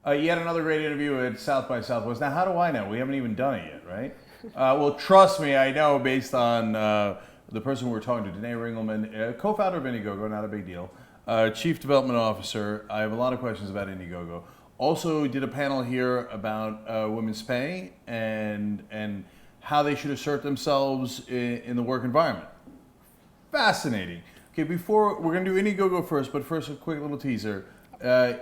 Yet another great interview at South by Southwest. Now, how do I know? We haven't even done it yet, right? Well, trust me, I know based on the person we're talking to, Danae Ringelmann, co-founder of Indiegogo, not a big deal, Chief Development Officer. I have a lot of questions about Indiegogo. Also did a panel here about women's pay and how they should assert themselves in the work environment. Fascinating. Okay, before, we're going to do Indiegogo first, but first a quick little teaser.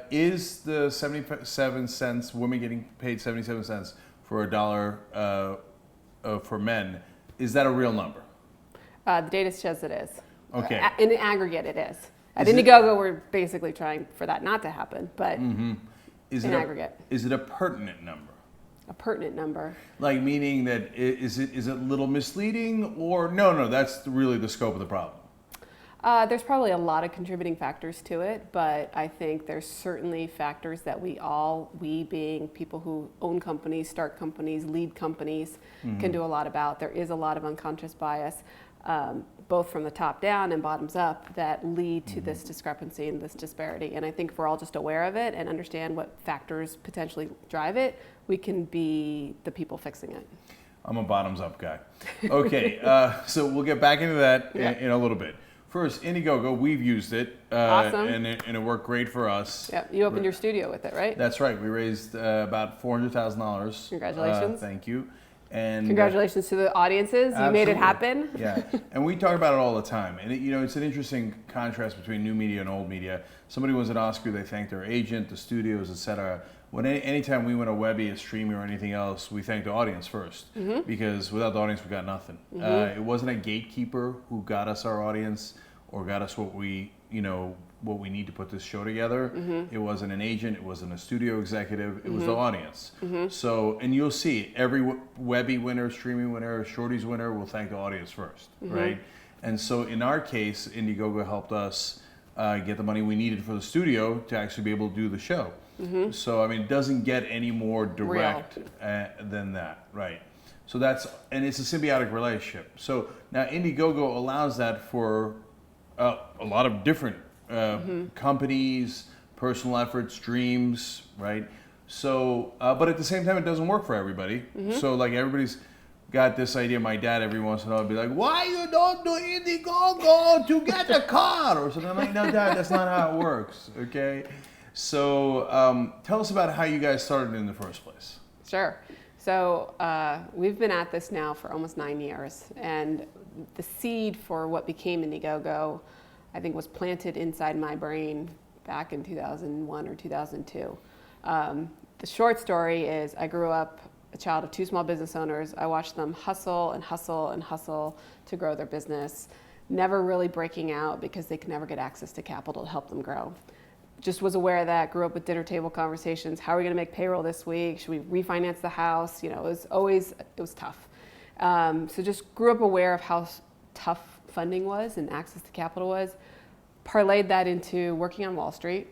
Is the 77 cents, women getting paid 77 cents for a dollar for men, is that a real number? The data says it is. Okay. In the aggregate, it is. At Indiegogo, we're basically trying for that not to happen, but in aggregate. Is it a pertinent number? A pertinent number? Like meaning that, is it a little misleading, or no, that's really the scope of the problem? There's probably a lot of contributing factors to it, but I think there's certainly factors that we being people who own companies, start companies, lead companies, can do a lot about. There is a lot of unconscious bias, both from the top down and bottoms up, that lead to this discrepancy and this disparity. And I think if we're all just aware of it and understand what factors potentially drive it, we can be the people fixing it. I'm a bottoms up guy. Okay, so we'll get back into that in a little bit. First, Indiegogo, we've used it, awesome. and it worked great for us. Yep, you opened your studio with it, right? That's right. We raised about $400,000. Congratulations. Thank you. And congratulations to the audiences. You made it happen. Yeah, and we talk about it all the time. And it's an interesting contrast between new media and old media. Somebody was at Oscar, they thanked their agent, the studios, etc. When anytime we went to Webby, a streaming or anything else, we thank the audience first, because without the audience, we got nothing. It wasn't a gatekeeper who got us our audience or got us what we need to put this show together. It wasn't an agent, it wasn't a studio executive, it was the audience. So, and you'll see every Webby winner, streaming winner, Shorty's winner will thank the audience first, right? And so in our case, Indiegogo helped us get the money we needed for the studio to actually be able to do the show. So, I mean, it doesn't get any more direct than that, right? So and it's a symbiotic relationship. So now Indiegogo allows that for a lot of different companies, personal efforts, dreams, right? So, but at the same time, it doesn't work for everybody. So like everybody's got this idea. My dad every once in a while would be like, why you don't do Indiegogo to get a car? Or something. I'm like, no, Dad, that's not how it works, okay? So tell us about how you guys started in the first place. Sure. So we've been at this now for almost 9 years, and the seed for what became Indiegogo, I think, was planted inside my brain back in 2001 or 2002. The short story is I grew up a child of two small business owners. I watched them hustle and hustle and hustle to grow their business, never really breaking out because they could never get access to capital to help them grow. Just was aware of that, grew up with dinner table conversations. How are we gonna make payroll this week? Should we refinance the house? It was tough. So just grew up aware of how tough funding was and access to capital was. Parlayed that into working on Wall Street,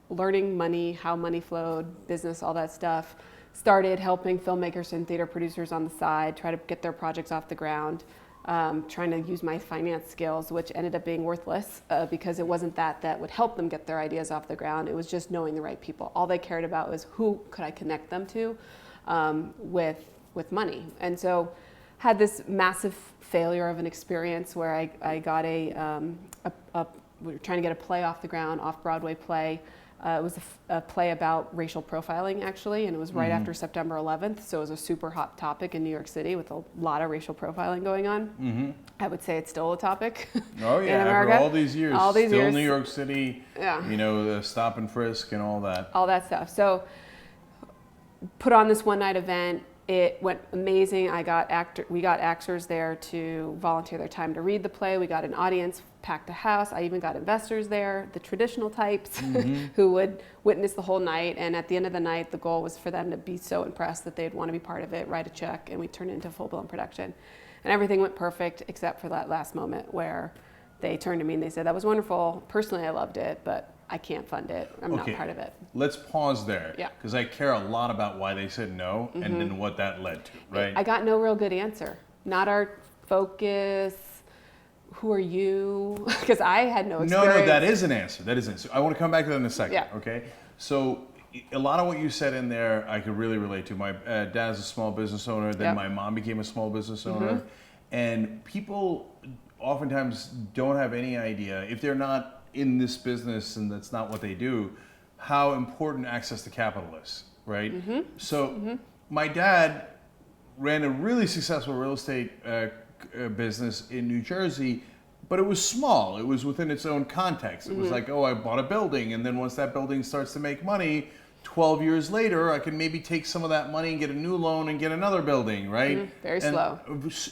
learning money, how money flowed, business, all that stuff. Started helping filmmakers and theater producers on the side, try to get their projects off the ground. Trying to use my finance skills, which ended up being worthless because it wasn't that would help them get their ideas off the ground. It was just knowing the right people. All they cared about was who could I connect them to with money. And so had this massive failure of an experience where I got we were trying to get a play off the ground, off-Broadway play. It was a play about racial profiling, actually, and it was right after September 11th, so it was a super hot topic in New York City with a lot of racial profiling going on. I would say it's still a topic Oh yeah, in America. After all these years, still New York City, yeah. The stop and frisk and all that. All that stuff. So put on this one-night event. It went amazing. We got actors there to volunteer their time to read the play. We got an audience, packed a house. I even got investors there, the traditional types, who would witness the whole night. And at the end of the night, the goal was for them to be so impressed that they'd want to be part of it, write a check, and we turned it into full-blown production. And everything went perfect except for that last moment where they turned to me and they said, that was wonderful. Personally, I loved it, but I can't fund it. I'm not part of it. Let's pause there. Yeah. Because I care a lot about why they said no and then what that led to, right? I got no real good answer. Not our focus. Who are you? Because I had no experience. No, that is an answer. That is an answer. I want to come back to that in a second. Yeah. Okay. So a lot of what you said in there, I could really relate to. My dad's a small business owner. Then my mom became a small business owner, and people oftentimes don't have any idea, if they're not in this business and that's not what they do, how important access to capital is, right? So my dad ran a really successful real estate business in New Jersey, but it was small. It was within its own context. It was like, oh, I bought a building, and then once that building starts to make money, 12 years later, I can maybe take some of that money and get a new loan and get another building, right? Very slow.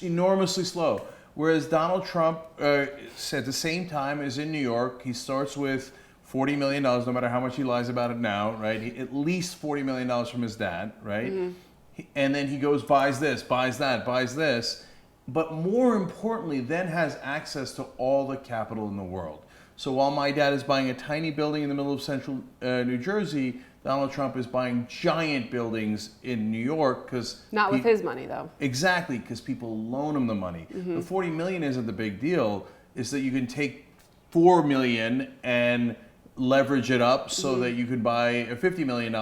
Enormously slow. Whereas Donald Trump, at the same time, is in New York. He starts with $40 million, no matter how much he lies about it now, right? At least $40 million from his dad, right? And then he goes, buys this, buys that, buys this. But more importantly, then has access to all the capital in the world. So while my dad is buying a tiny building in the middle of central New Jersey, Donald Trump is buying giant buildings in New York because not with his money, though. Exactly, because people loan him the money. The 40 million isn't the big deal. It's that you can take 4 million and leverage it up so that you could buy a $50 million,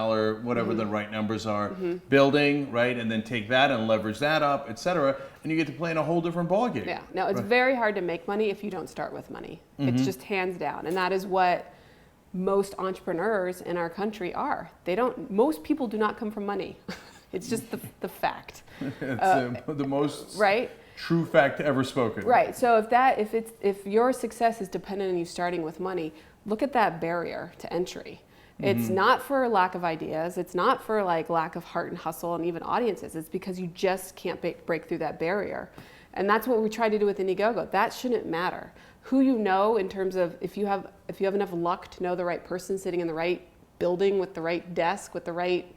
whatever the right numbers are, building, right? And then take that and leverage that up, et cetera. And you get to play in a whole different ballgame. Yeah, no, it's very hard to make money if you don't start with money. It's just hands down. And that is what most entrepreneurs in our country are. Most people do not come from money. It's just the fact. It's the most right? true fact ever spoken. Right. So if your success is dependent on you starting with money, look at that barrier to entry. It's not for lack of ideas. It's not for lack of heart and hustle and even audiences. It's because you just can't break through that barrier. And that's what we try to do with Indiegogo. That shouldn't matter. Who you know in terms of if you have enough luck to know the right person sitting in the right building with the right desk with the right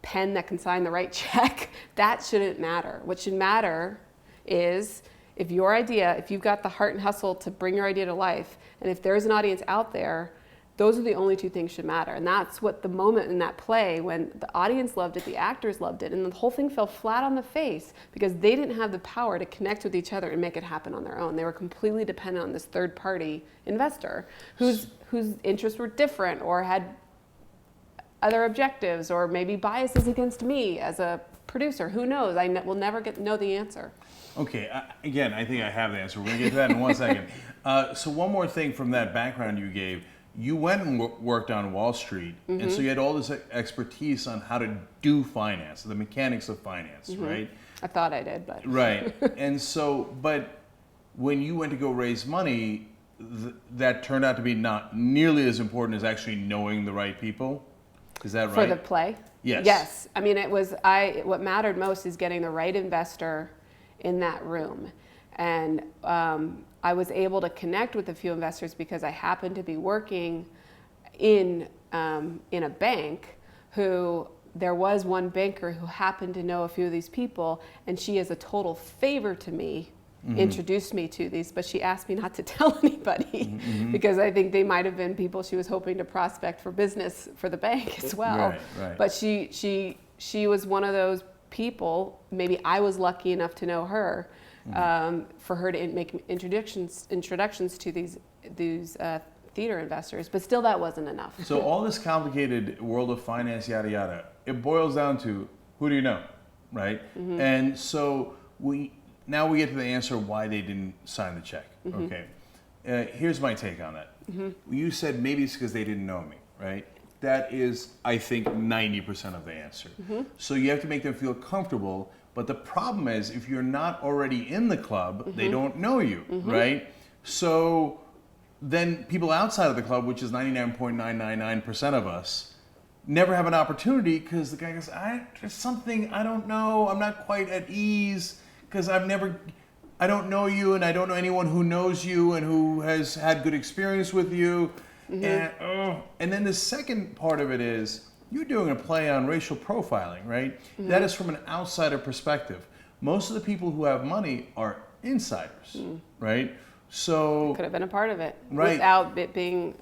pen that can sign the right check, that shouldn't matter. What should matter is if you've got the heart and hustle to bring your idea to life, and if there's an audience out there, those are the only two things should matter. And that's what the moment in that play when the audience loved it, the actors loved it, and the whole thing fell flat on the face because they didn't have the power to connect with each other and make it happen on their own. They were completely dependent on this third party investor whose interests were different or had other objectives or maybe biases against me as a producer. Who knows? We'll never know the answer. Okay, again, I think I have the answer. We're going to get to that in 1 second. So one more thing from that background you gave. You went and worked on Wall Street, and so you had all this expertise on how to do finance, the mechanics of finance, right? I thought I did, but... Right. And so, but when you went to go raise money, that turned out to be not nearly as important as actually knowing the right people. Is that right? For the play? Yes. Yes. I mean, what mattered most is getting the right investor in that room. And I was able to connect with a few investors because I happened to be working in a bank there was one banker who happened to know a few of these people, and she, as a total favor to me, introduced me to these, but she asked me not to tell anybody because I think they might have been people she was hoping to prospect for business for the bank as well. Right. But she was one of those people, maybe I was lucky enough to know her, for her to make introductions to these theater investors, but still that wasn't enough. So all this complicated world of finance, yada yada, it boils down to who do you know, right? And so now we get to the answer why they didn't sign the check. Okay, here's my take on that. You said maybe it's because they didn't know me, right? That is, I think, 90% of the answer. So you have to make them feel comfortable. But the problem is, if you're not already in the club, they don't know you, right? So then people outside of the club, which is 99.999% of us, never have an opportunity because the guy goes, there's something I don't know. I'm not quite at ease because I don't know you, and I don't know anyone who knows you and who has had good experience with you. And then the second part of it is, you're doing a play on racial profiling, right? That is from an outsider perspective. Most of the people who have money are insiders, right? So could have been a part of it without it being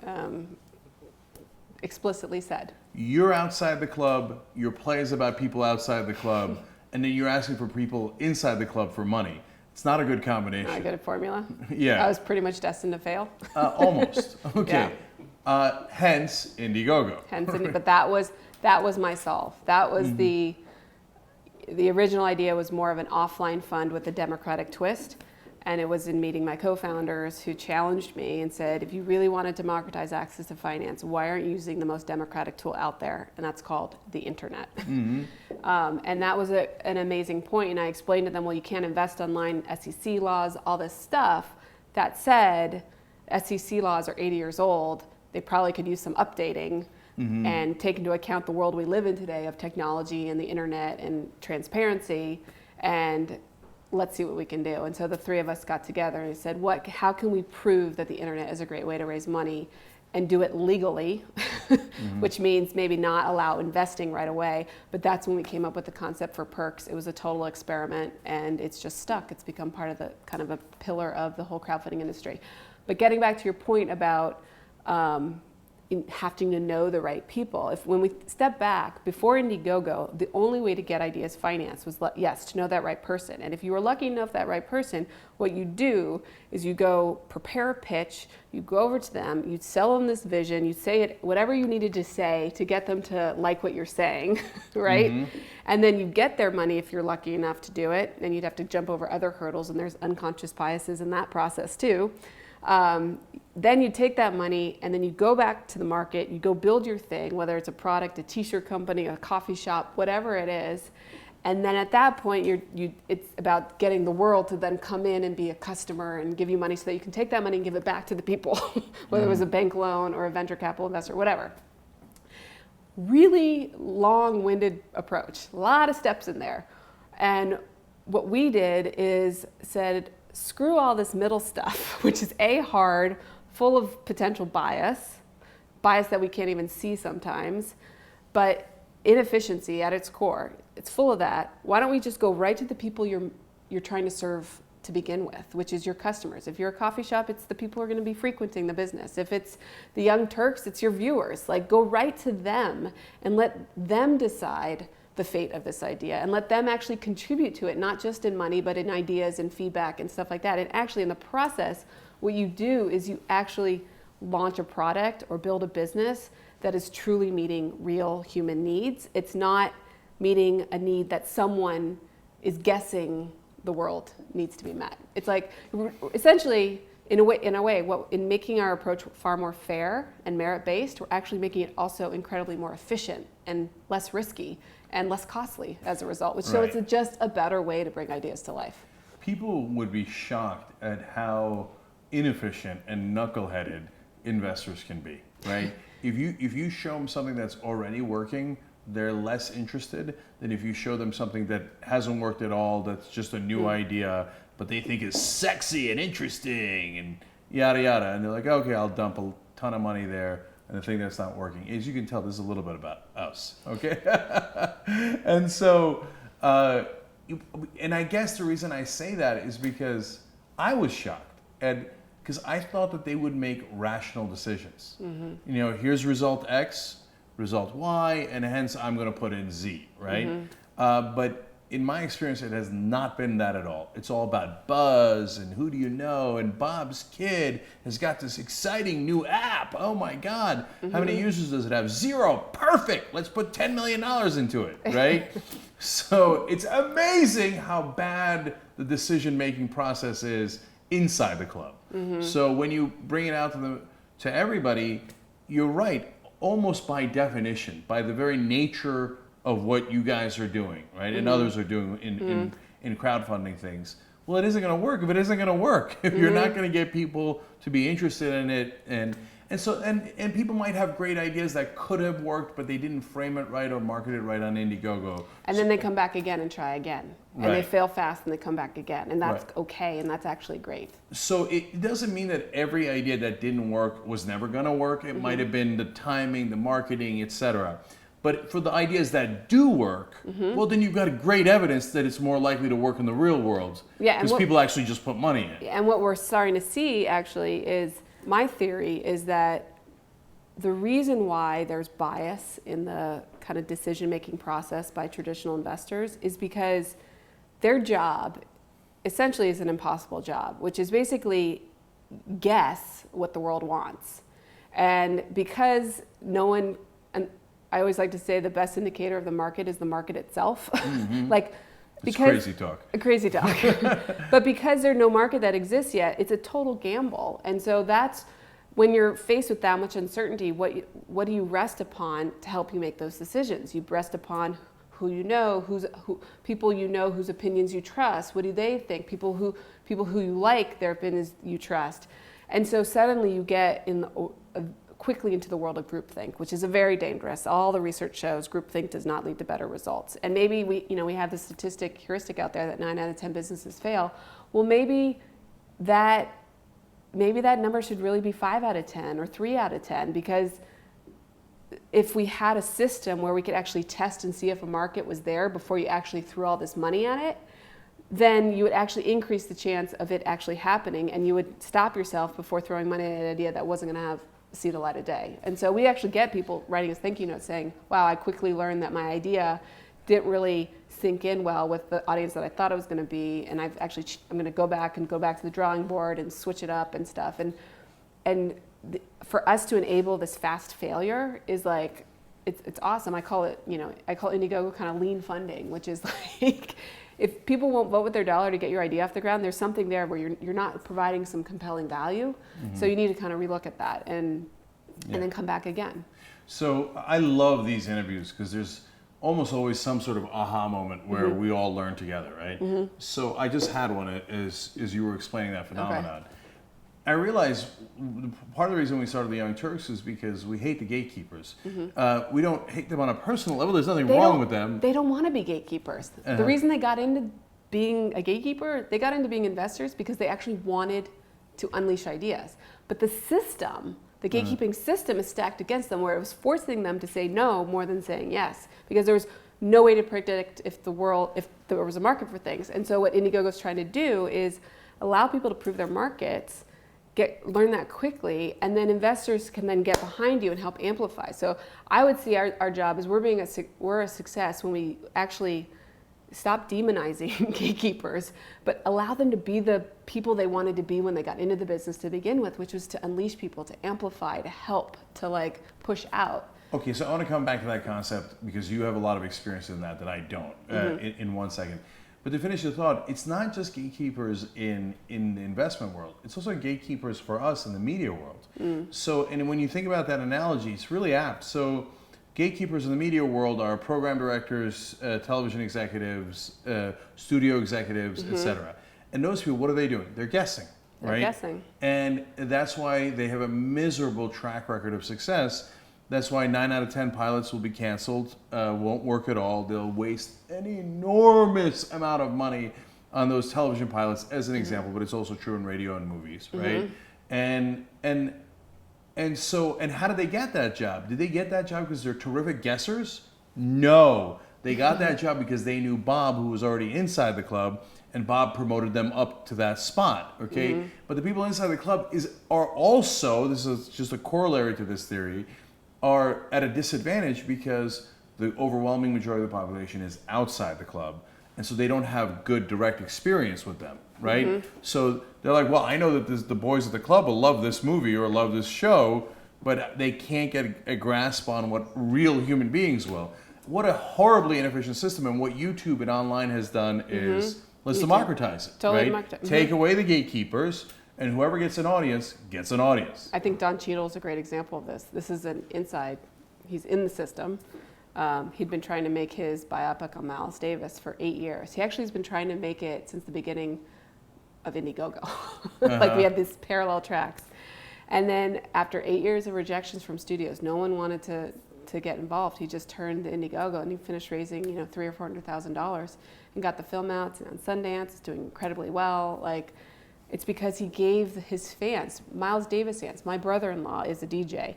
explicitly said. You're outside the club, your play is about people outside the club, and then you're asking for people inside the club for money. It's not a good combination. Not a good formula? Yeah. I was pretty much destined to fail. Almost. Okay. Yeah. Hence Indiegogo. But that was That was my solve. That was the original idea was more of an offline fund with a democratic twist. And it was in meeting my co-founders who challenged me and said, if you really want to democratize access to finance, why aren't you using the most democratic tool out there? And that's called the internet. And that was an amazing point. And I explained to them, well, you can't invest online, SEC laws, all this stuff. That said, SEC laws are 80 years old. They probably could use some updating and take into account the world we live in today of technology and the internet and transparency. And let's see what we can do. And so the three of us got together and said, how can we prove that the internet is a great way to raise money and do it legally, which means maybe not allow investing right away. But that's when we came up with the concept for Perks. It was a total experiment and it's just stuck. It's become part of the kind of a pillar of the whole crowdfunding industry. But getting back to your point about in having to know the right people. When we step back, before Indiegogo, the only way to get ideas financed was, yes, to know that right person. And if you were lucky enough that right person, what you do is you go prepare a pitch, you go over to them, you sell them this vision, you say it, whatever you needed to say to get them to like what you're saying, right? And then you get their money if you're lucky enough to do it, and you'd have to jump over other hurdles, and there's unconscious biases in that process too. Then you take that money and then you go back to the market, you go build your thing, whether it's a product, a t-shirt company, a coffee shop, whatever it is. And then at that point, it's about getting the world to then come in and be a customer and give you money so that you can take that money and give it back to the people, whether it was a bank loan or a venture capital investor, whatever. Really long-winded approach, a lot of steps in there. And what we did is said, screw all this middle stuff, which is hard, full of potential bias that we can't even see sometimes, but inefficiency at its core. It's full of that. Why don't we just go right to the people you're trying to serve to begin with, which is your customers. If you're a coffee shop, it's the people who are going to be frequenting the business. If it's the Young Turks, it's your viewers. Like, go right to them and let them decide the fate of this idea and let them actually contribute to it, not just in money, but in ideas and feedback and stuff like that. And actually in the process, what you do is you actually launch a product or build a business that is truly meeting real human needs. It's not meeting a need that someone is guessing the world needs to be met. It's like, essentially, in a way, in making our approach far more fair and merit-based, we're actually making it also incredibly more efficient and less risky and less costly as a result, which so it's just a better way to bring ideas to life. People would be shocked at how inefficient and knuckleheaded investors can be, right? If you show them something that's already working, they're less interested than if you show them something that hasn't worked at all, that's just a new idea, but they think is sexy and interesting and yada yada, and they're like, okay, I'll dump a ton of money there, and the thing that's not working. As you can tell, this is a little bit about us, okay? And so, and I guess the reason I say that is because I was shocked, and because I thought that they would make rational decisions. You know, here's result X, result Y, and hence I'm going to put in Z, right? But in my experience, it has not been that at all. It's all about buzz and who do you know, and Bob's kid has got this exciting new app. Oh my God, how many users does it have? 0, perfect, let's put $10 million into it, right? So it's amazing how bad the decision-making process is inside the club. So when you bring it out to everybody, you're right, almost by definition, by the very nature of what you guys are doing, right? And others are doing in crowdfunding things. Well, it isn't going to work if it isn't going to work. If you're not going to get people to be interested in it, and people might have great ideas that could have worked, but they didn't frame it right or market it right on Indiegogo. And then they come back again and try again. And they fail fast and they come back again. And that's okay, and that's actually great. So it doesn't mean that every idea that didn't work was never going to work. It might have been the timing, the marketing, etc. But for the ideas that do work, well, then you've got great evidence that it's more likely to work in the real world. Because people actually just put money in. And what we're starting to see, actually, is my theory is that the reason why there's bias in the kind of decision-making process by traditional investors is because their job essentially is an impossible job, which is basically guess what the world wants. And because no one I always like to say the best indicator of the market is the market itself. Like, it's crazy talk. Crazy talk. But because there's no market that exists yet, it's a total gamble. And so that's when you're faced with that much uncertainty, what do you rest upon to help you make those decisions? You rest upon who you know, people you know whose opinions you trust. What do they think? People who you like, their opinions you trust. And so suddenly you get quickly into the world of groupthink, which is a very dangerous. All the research shows groupthink does not lead to better results. And maybe we have this heuristic out there that 9 out of 10 businesses fail. Well, maybe that number should really be 5 out of 10 or 3 out of 10, because if we had a system where we could actually test and see if a market was there before you actually threw all this money at it, then you would actually increase the chance of it actually happening, and you would stop yourself before throwing money at an idea that wasn't going to see the light of day. And so we actually get people writing us thank you notes saying, wow, I quickly learned that my idea didn't really sink in well with the audience that I thought it was going to be, and I'm going to go back to the drawing board and switch it up and stuff. For us to enable this fast failure is like, it's awesome. I call Indiegogo kind of lean funding, which is like, if people won't vote with their dollar to get your idea off the ground, there's something there where you're not providing some compelling value. So you need to kind of relook at that and then come back again. So I love these interviews because there's almost always some sort of aha moment where we all learn together, right? So I just had one as you were explaining that phenomenon. Okay. I realized part of the reason we started the Young Turks is because we hate the gatekeepers. We don't hate them on a personal level. There's nothing wrong with them. They don't want to be gatekeepers. The reason they got into being a gatekeeper, they got into being investors because they actually wanted to unleash ideas. But the system, the gatekeeping system, is stacked against them, where it was forcing them to say no more than saying yes, because there was no way to predict if there was a market for things. And so what Indiegogo's trying to do is allow people to prove their markets, learn that quickly, and then investors can then get behind you and help amplify. So I would see our job is we're a success when we actually stop demonizing gatekeepers, but allow them to be the people they wanted to be when they got into the business to begin with, which was to unleash people, to amplify, to help, to like push out. Okay, so I want to come back to that concept because you have a lot of experience in that I don't, in 1 second. But to finish the thought, it's not just gatekeepers in the investment world. It's also gatekeepers for us in the media world. So, and when you think about that analogy, it's really apt. So gatekeepers in the media world are program directors, television executives, studio executives, etc. And those people, what are they doing? They're guessing, right? They're guessing. And that's why they have a miserable track record of success. That's why 9 out of 10 pilots will be canceled, won't work at all. They'll waste an enormous amount of money on those television pilots, as an example, but it's also true in radio and movies, right? And how did they get that job? Did they get that job because they're terrific guessers? No. They got that job because they knew Bob, who was already inside the club, and Bob promoted them up to that spot, okay? But the people inside the club are also, this is just a corollary to this theory, are at a disadvantage because the overwhelming majority of the population is outside the club, and so they don't have good direct experience with them, right? So they're like, well, I know that the boys at the club will love this movie or love this show, but they can't get a grasp on what real human beings will. What a horribly inefficient system, and what YouTube and online has done is, let's democratize it, totally right? Take away the gatekeepers, and whoever gets an audience gets an audience. I think Don Cheadle is a great example of this. This is an inside. He's in the system. He'd been trying to make his biopic on Miles Davis for 8 years. He actually has been trying to make it since the beginning of Indiegogo. Like we had these parallel tracks. And then after 8 years of rejections from studios, no one wanted to get involved. He just turned to Indiegogo, and he finished raising $300,000 or $400,000 and got the film out. And on Sundance, it's doing incredibly well. Like, it's because he gave his fans, Miles Davis fans. My brother-in-law is a DJ.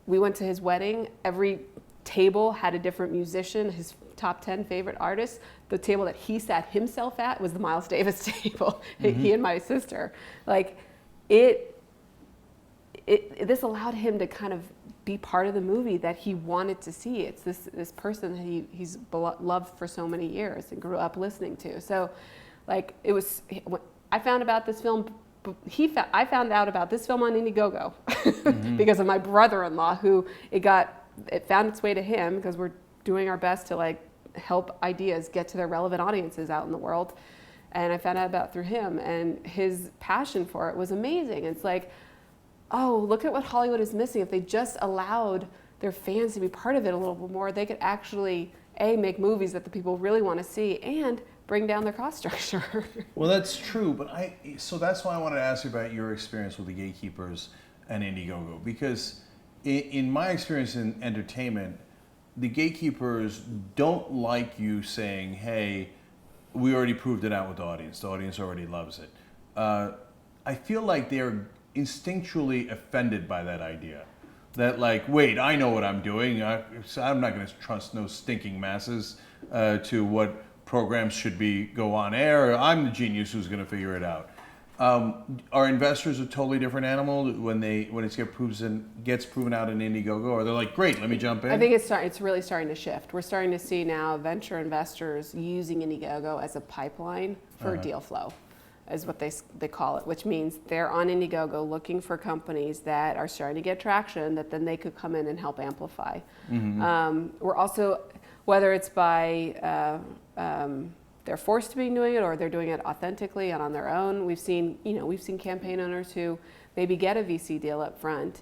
We went to his wedding. Every table had a different musician, his top 10 favorite artists. The table that he sat himself at was the Miles Davis table. He and my sister. Like, this allowed him to kind of be part of the movie that he wanted to see. It's this person that he's loved for so many years and grew up listening to. So, like, it was. I found about this film. I found out about this film on Indiegogo because of my brother-in-law, who it got it found its way to him because we're doing our best to like help ideas get to their relevant audiences out in the world. And I found out about it through him, and his passion for it was amazing. It's like, oh, look at what Hollywood is missing. If they just allowed their fans to be part of it a little bit more, they could actually, A, make movies that the people really want to see and bring down their cost structure. Well, that's true, but so that's why I wanted to ask you about your experience with the Gatekeepers and Indiegogo, because in my experience in entertainment, the Gatekeepers don't like you saying, hey, we already proved it out with the audience already loves it. I feel like they're instinctually offended by that idea. That like, wait, I know what I'm doing. I'm not going to trust no stinking masses to what programs should go on air. I'm the genius who's going to figure it out. Are investors a totally different animal when it gets proven out in Indiegogo? Or they're like, great, let me jump in? I think it's really starting to shift. We're starting to see now venture investors using Indiegogo as a pipeline for deal flow, is what they call it, which means they're on Indiegogo looking for companies that are starting to get traction that then they could come in and help amplify. We're also, whether it's by they're forced to be doing it or they're doing it authentically and on their own. We've seen campaign owners who maybe get a VC deal up front,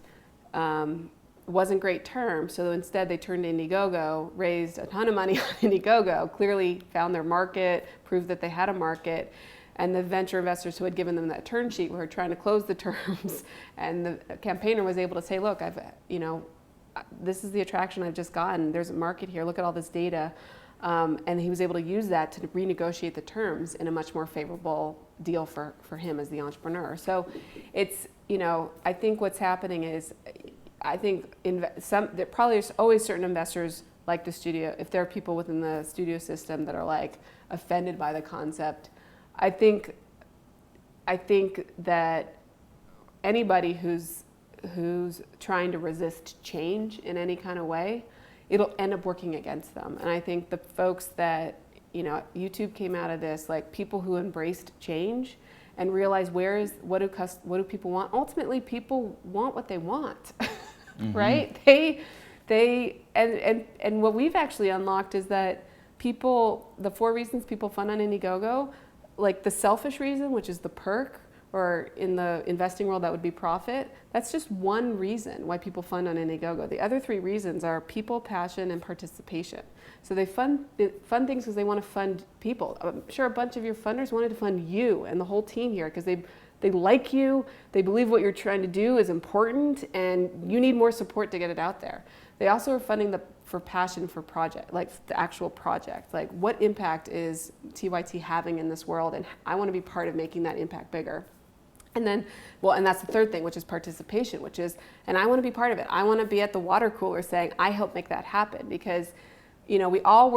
wasn't great terms, so instead they turned to Indiegogo, raised a ton of money on Indiegogo, clearly found their market, proved that they had a market, and the venture investors who had given them that term sheet were trying to close the terms, and the campaigner was able to say, look, this is the attraction I've just gotten, there's a market here, look at all this data. And he was able to use that to renegotiate the terms in a much more favorable deal for him as the entrepreneur. So it's, I think what's happening is, there probably is always certain investors like the studio, if there are people within the studio system that are like offended by the concept. I think that anybody who's trying to resist change in any kind of way, it'll end up working against them. And I think the folks that, YouTube came out of this, like people who embraced change and realized what do people want? Ultimately, people want what they want, right? And what we've actually unlocked is that the 4 reasons people fund on Indiegogo, like the selfish reason, which is the perk, or in the investing world that would be profit, that's just one reason why people fund on Indiegogo. The other 3 reasons are people, passion, and participation. So they fund things because they want to fund people. I'm sure a bunch of your funders wanted to fund you and the whole team here because they like you, they believe what you're trying to do is important, and you need more support to get it out there. They also are funding for passion for project, like the actual project. Like what impact is TYT having in this world, and I want to be part of making that impact bigger. And then, and that's the 3rd thing, which is participation, and I want to be part of it. I want to be at the water cooler saying, I help make that happen, because, we all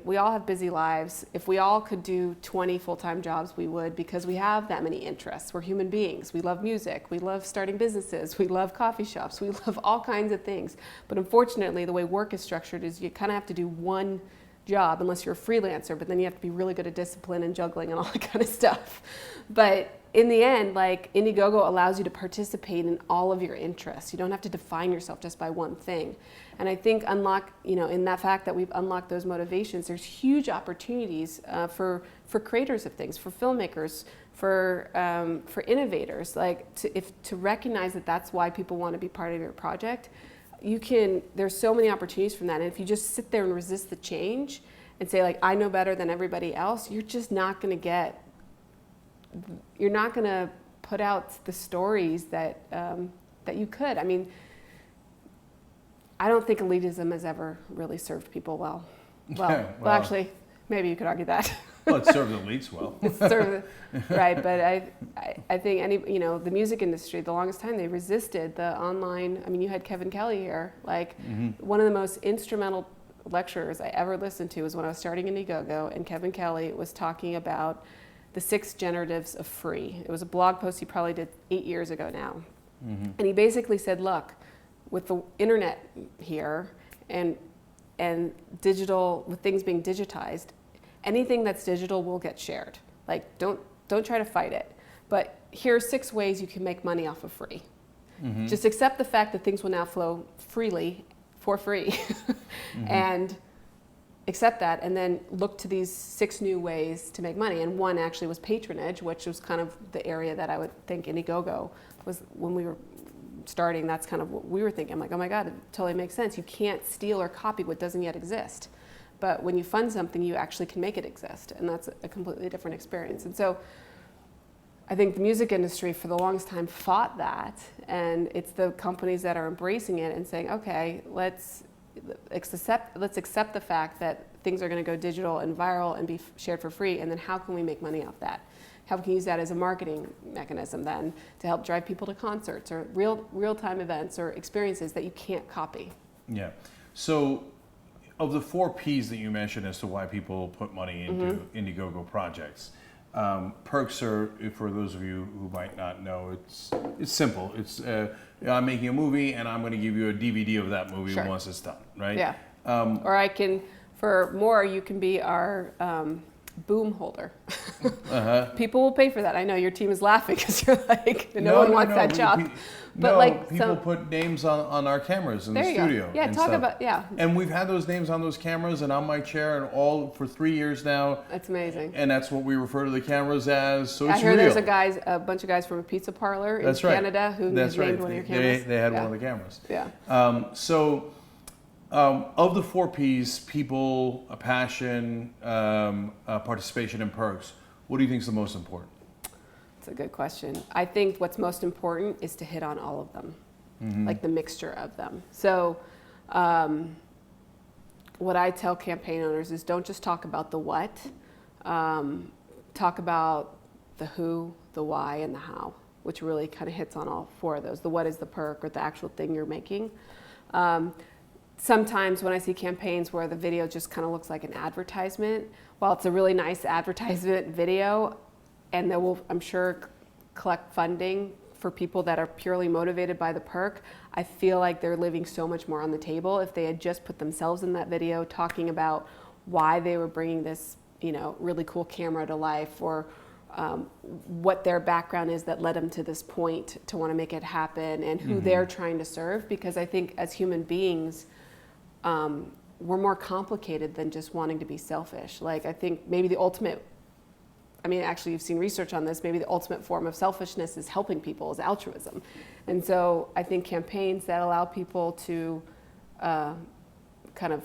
we all have busy lives. If we all could do 20 full-time jobs, we would, because we have that many interests. We're human beings. We love music. We love starting businesses. We love coffee shops. We love all kinds of things. But unfortunately, the way work is structured is you kind of have to do one job unless you're a freelancer, but then you have to be really good at discipline and juggling and all that kind of stuff. But in the end, like Indiegogo allows you to participate in all of your interests. You don't have to define yourself just by one thing. And I think in that fact that we've unlocked those motivations, there's huge opportunities for creators of things, for filmmakers, for innovators, like to recognize that that's why people want to be part of your project. There's so many opportunities from that. And if you just sit there and resist the change and say like, I know better than everybody else, you're just not going to put out the stories that you could. I mean, I don't think elitism has ever really served people well. Well, actually, maybe you could argue that. Well, it served the elites well. Right, but I think the music industry, the longest time they resisted the online. I mean, you had Kevin Kelly here. Like one of the most instrumental lectures I ever listened to was when I was starting Indiegogo, and Kevin Kelly was talking about the 6 generatives of free. It was a blog post he probably did 8 years ago now, and he basically said, look, with the internet here and digital, with things being digitized, anything that's digital will get shared. Like, don't try to fight it. But here are 6 ways you can make money off of free. Just accept the fact that things will now flow freely for free and accept that, and then look to these 6 new ways to make money. And one actually was patronage, which was kind of the area that I would think Indiegogo was when we were starting. That's kind of what we were thinking. I'm like, oh my God, it totally makes sense. You can't steal or copy what doesn't yet exist. But when you fund something, you actually can make it exist. And that's a completely different experience. And so I think the music industry for the longest time fought that. And it's the companies that are embracing it and saying, okay, let's accept the fact that things are going to go digital and viral and be shared for free. And then how can we make money off that? How can we use that as a marketing mechanism then to help drive people to concerts or real-time events or experiences that you can't copy? Yeah. So of the 4 Ps that you mentioned as to why people put money into Indiegogo projects, perks are, for those of you who might not know, it's simple. It's I'm making a movie and I'm going to give you a DVD of that movie once it's done, right? Yeah. Or I can, for more, you can be our boom holder. People will pay for that. I know your team is laughing because you're like, no one wants that job. But people put names on our cameras in the studio. Yeah, talk about, And we've had those names on those cameras and on my chair and all for 3 years now. That's amazing. And that's what we refer to the cameras as. So it's I hear real. there's a bunch of guys from a pizza parlor in Canada who named one of your cameras. They had one of the cameras. Yeah. Of the 4 Ps, people, passion, participation, and perks, what do you think is the most important? That's a good question. I think what's most important is to hit on all of them, like the mixture of them. So what I tell campaign owners is don't just talk about the what, talk about the who, the why, and the how, which really kind of hits on all 4 of those. The what is the perk or the actual thing you're making. Sometimes when I see campaigns where the video just kind of looks like an advertisement, while it's a really nice advertisement video, and they will, I'm sure, collect funding for people that are purely motivated by the perk, I feel like they're leaving so much more on the table if they had just put themselves in that video talking about why they were bringing this, really cool camera to life, or what their background is that led them to this point to want to make it happen, and who they're trying to serve. Because I think as human beings, we're more complicated than just wanting to be selfish. Like, I think maybe the ultimate, actually you've seen research on this, maybe the ultimate form of selfishness is helping people, is altruism. And so I think campaigns that allow people to kind of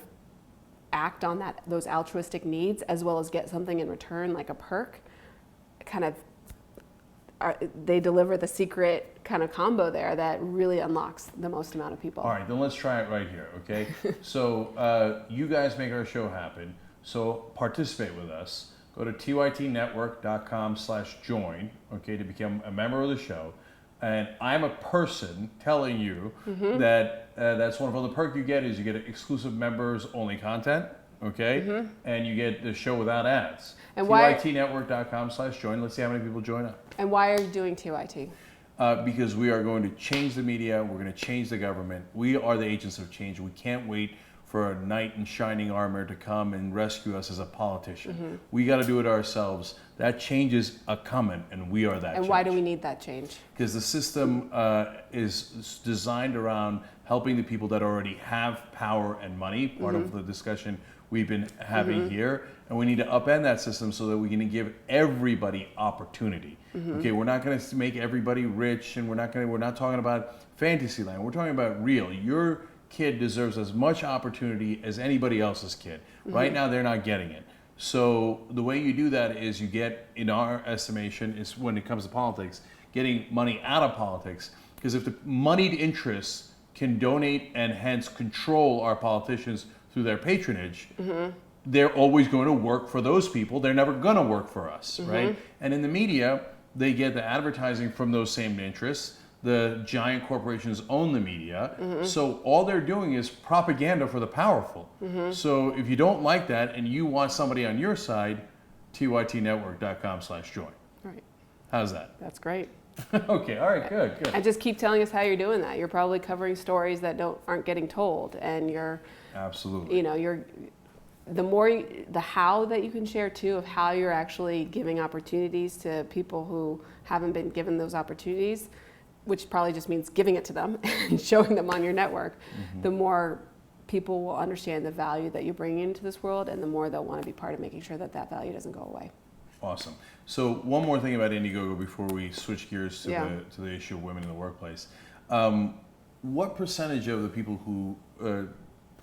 act on those altruistic needs as well as get something in return, like a perk, they deliver the secret kind of combo there that really unlocks the most amount of people. All right, then let's try it right here, okay? So you guys make our show happen, so participate with us. Go to tytnetwork.com/join, okay, to become a member of the show. And I'm a person telling you that that's one of the perks you get is you get exclusive members only content, okay? And you get the show without ads. And tytnetwork.com/join. Let's see how many people join up. And why are you doing TYT? Because we are going to change the media. We're going to change the government. We are the agents of change. We can't wait for a knight in shining armor to come and rescue us as a politician. We got to do it ourselves. That change is a-coming, and we are that change. And why do we need that change? Because the system is designed around helping the people that already have power and money, part of the discussion we've been having here, and we need to upend that system so that we can give everybody opportunity. Okay, we're not going to make everybody rich, and we're not talking about fantasy land. We're talking about real. Your kid deserves as much opportunity as anybody else's kid. Right now, they're not getting it. So the way you do that is you get, in our estimation, is when it comes to politics, getting money out of politics. Because if the moneyed interests can donate and hence control our politicians through their patronage, they're always going to work for those people. They're never going to work for us, right? And in the media, they get the advertising from those same interests. The giant corporations own the media. So all they're doing is propaganda for the powerful. So if you don't like that and you want somebody on your side, tytnetwork.com/join. Right. How's that? That's great. Okay, all right, good. And just keep telling us how you're doing that. You're probably covering stories that aren't getting told, and you're absolutely, the how that you can share too, of how you're actually giving opportunities to people who haven't been given those opportunities, which probably just means giving it to them and showing them on your network. The more people will understand the value that you bring into this world, and the more they'll want to be part of making sure that that value doesn't go away. Awesome. So one more thing about Indiegogo before we switch gears to Yeah. the issue of women in the workplace. What percentage of the people who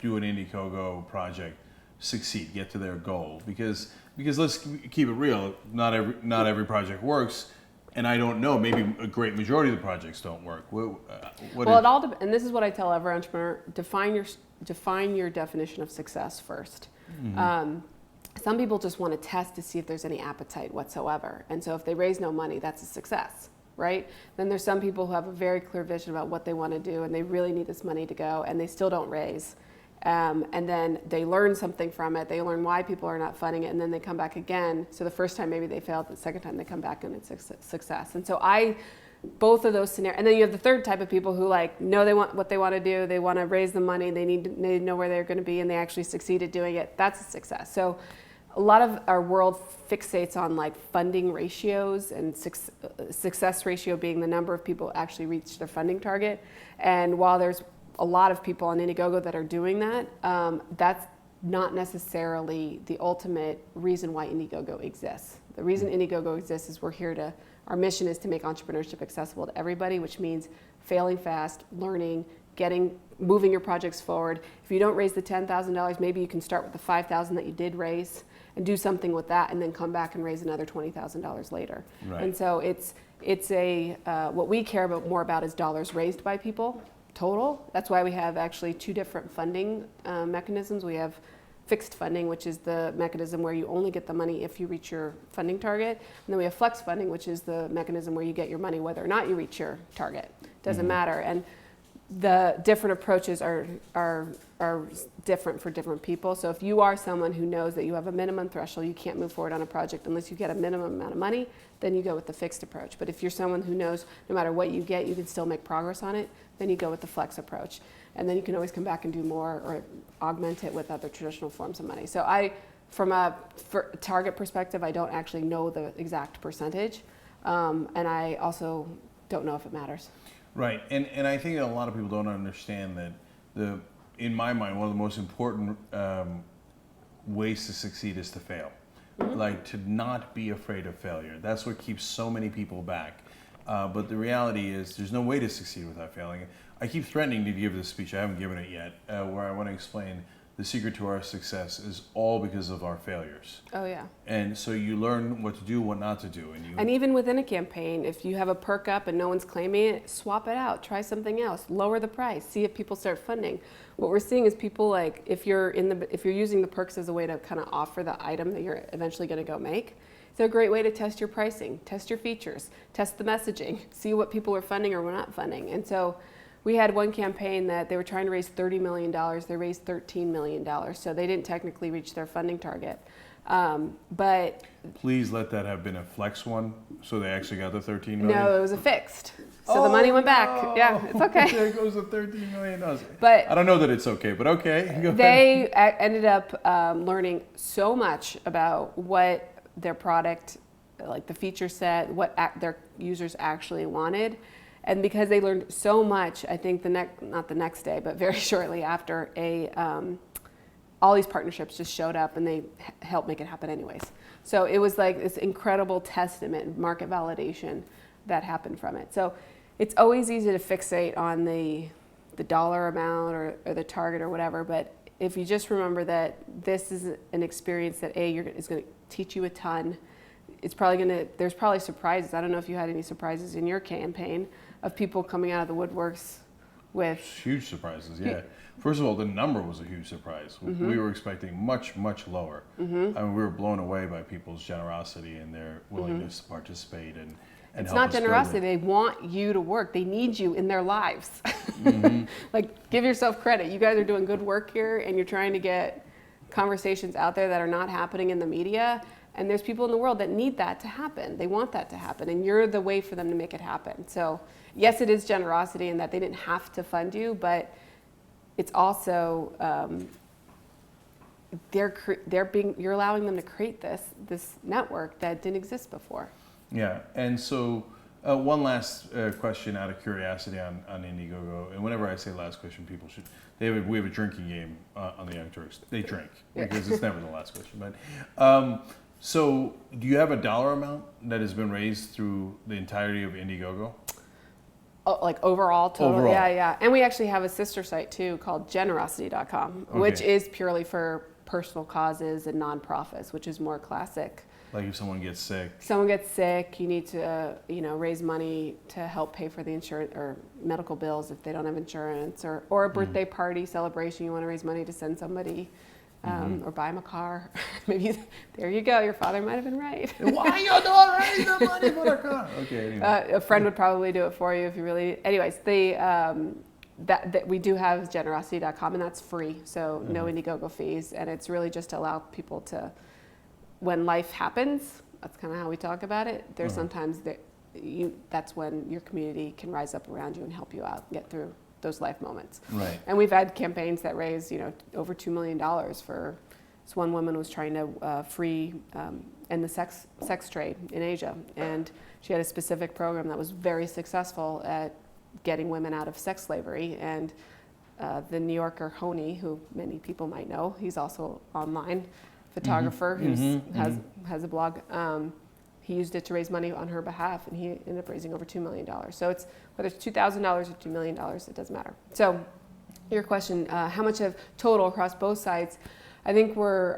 do an Indiegogo project succeed, get to their goal? Because let's keep it real, not every project works, and I don't know, maybe a great majority of the projects don't work. And this is what I tell every entrepreneur: define your definition of success first. Mm-hmm. Some people just want to test to see if there's any appetite whatsoever, and so if they raise no money, that's a success, right? Then there's some people who have a very clear vision about what they want to do, and they really need this money to go, and they still don't raise. And then they learn something from it. They learn why people are not funding it, and then they come back again. So the first time maybe they failed, the second time they come back and it's a success. And so both of those scenarios. And then you have the third type of people who know they want what they want to do. They want to raise the money. They know where they're going to be, and they actually succeed at doing it. That's a success. So a lot of our world fixates on funding ratios, and success ratio being the number of people actually reach their funding target. And while there's a lot of people on Indiegogo that are doing that, that's not necessarily the ultimate reason why Indiegogo exists. The reason Indiegogo exists is our mission is to make entrepreneurship accessible to everybody, which means failing fast, learning, moving your projects forward. If you don't raise the $10,000, maybe you can start with the $5,000 that you did raise and do something with that, and then come back and raise another $20,000 later. Right. And so what we care more about is dollars raised by people total. That's why we have actually two different funding mechanisms. We have fixed funding, which is the mechanism where you only get the money if you reach your funding target. And then we have flex funding, which is the mechanism where you get your money whether or not you reach your target. Doesn't matter. And the different approaches are different for different people. So if you are someone who knows that you have a minimum threshold, you can't move forward on a project unless you get a minimum amount of money, then you go with the fixed approach. But if you're someone who knows no matter what you get, you can still make progress on it, then you go with the flex approach. And then you can always come back and do more or augment it with other traditional forms of money. So from a target perspective, I don't actually know the exact percentage. And I also don't know if it matters. Right, and I think that a lot of people don't understand that in my mind, one of the most important ways to succeed is to fail. Mm-hmm. To not be afraid of failure. That's what keeps so many people back. But the reality is there's no way to succeed without failing. I keep threatening to give this speech, I haven't given it yet, where I want to explain the secret to our success is all because of our failures. Oh yeah. And so you learn what to do, what not to do. And even within a campaign, if you have a perk up and no one's claiming it, swap it out, try something else, lower the price, see if people start funding. What we're seeing is people if you're using the perks as a way to kind of offer the item that you're eventually going to go make, it's a great way to test your pricing, test your features, test the messaging, see what people are funding or not funding. And so we had one campaign that they were trying to raise $30 million. They raised $13 million. So they didn't technically reach their funding target. But please let that have been a flex one, so they actually got the $13 million. No, it was a fixed. So the money went back. Yeah, it's okay. There goes the $13 million. But I don't know that it's okay, but okay. Go they ended up learning so much about what their product, the feature set, what their users actually wanted. And because they learned so much, I think not the next day, but very shortly after, all these partnerships just showed up and they helped make it happen anyways. So it was this incredible testament, market validation that happened from it. So it's always easy to fixate on the dollar amount or the target or whatever, but if you just remember that this is an experience that is going to teach you a ton. There's probably surprises. I don't know if you had any surprises in your campaign of people coming out of the woodworks with huge surprises. Yeah. First of all, the number was a huge surprise. Mm-hmm. We were expecting much, much lower. Mm-hmm. I mean, we were blown away by people's generosity and their willingness to participate and it's help not us generosity. They want you to work. They need you in their lives. Mm-hmm. Give yourself credit. You guys are doing good work here, and you're trying to get conversations out there that are not happening in the media. And there's people in the world that need that to happen. They want that to happen, and you're the way for them to make it happen. So yes, it is generosity in that they didn't have to fund you, but it's also you're allowing them to create this network that didn't exist before. Yeah, and so One last question out of curiosity on Indiegogo, and whenever I say last question, people should. We have a drinking game on the Young Turks. They drink because it's never the last question. But so, do you have a dollar amount that has been raised through the entirety of Indiegogo? Oh, like overall total? Overall. Yeah. And we actually have a sister site too called generosity.com, which is purely for personal causes and nonprofits, which is more classic. Like if someone gets sick. Someone gets sick, you need to, raise money to help pay for the insurance or medical bills if they don't have insurance, or a birthday party celebration. You want to raise money to send somebody, or buy them a car. Maybe there you go. Your father might have been right. Why you don't raise the money for the car? Okay. Anyway. A friend would probably do it for you if you really. Anyways, that we do have generosity.com, and that's free, so no Indiegogo fees, and it's really just to allow people to. When life happens, that's kind of how we talk about it. There's sometimes that's when your community can rise up around you and help you out, get through those life moments. Right. And we've had campaigns that raise, over $2 million for. This one woman was trying to free end the sex trade in Asia, and she had a specific program that was very successful at getting women out of sex slavery. And the New Yorker Honey, who many people might know, he's also online. Photographer who has a blog. He used it to raise money on her behalf, and he ended up raising over $2 million. So it's whether it's $2,000 or $2 million, it doesn't matter. So your question, how much of total across both sides? I think we're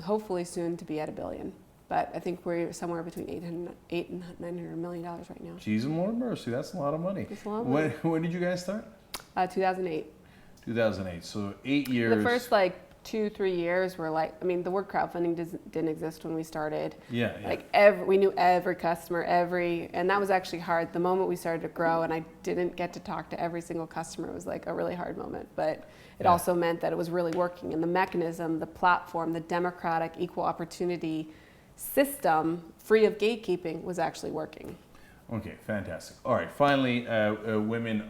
hopefully soon to be at $1 billion, but I think we're somewhere between $800 and $900 million right now. Jesus and Lord mercy, that's a lot of money. That's a lot of money. When did you guys start? 2008. 2008. So 8 years. The first 2-3 years were the word crowdfunding didn't exist when we started. Yeah. We knew every customer, and that was actually hard. The moment we started to grow and I didn't get to talk to every single customer was a really hard moment, but it also meant that it was really working, and the mechanism, the platform, the democratic equal opportunity system free of gatekeeping was actually working. Okay, fantastic. All right, finally, women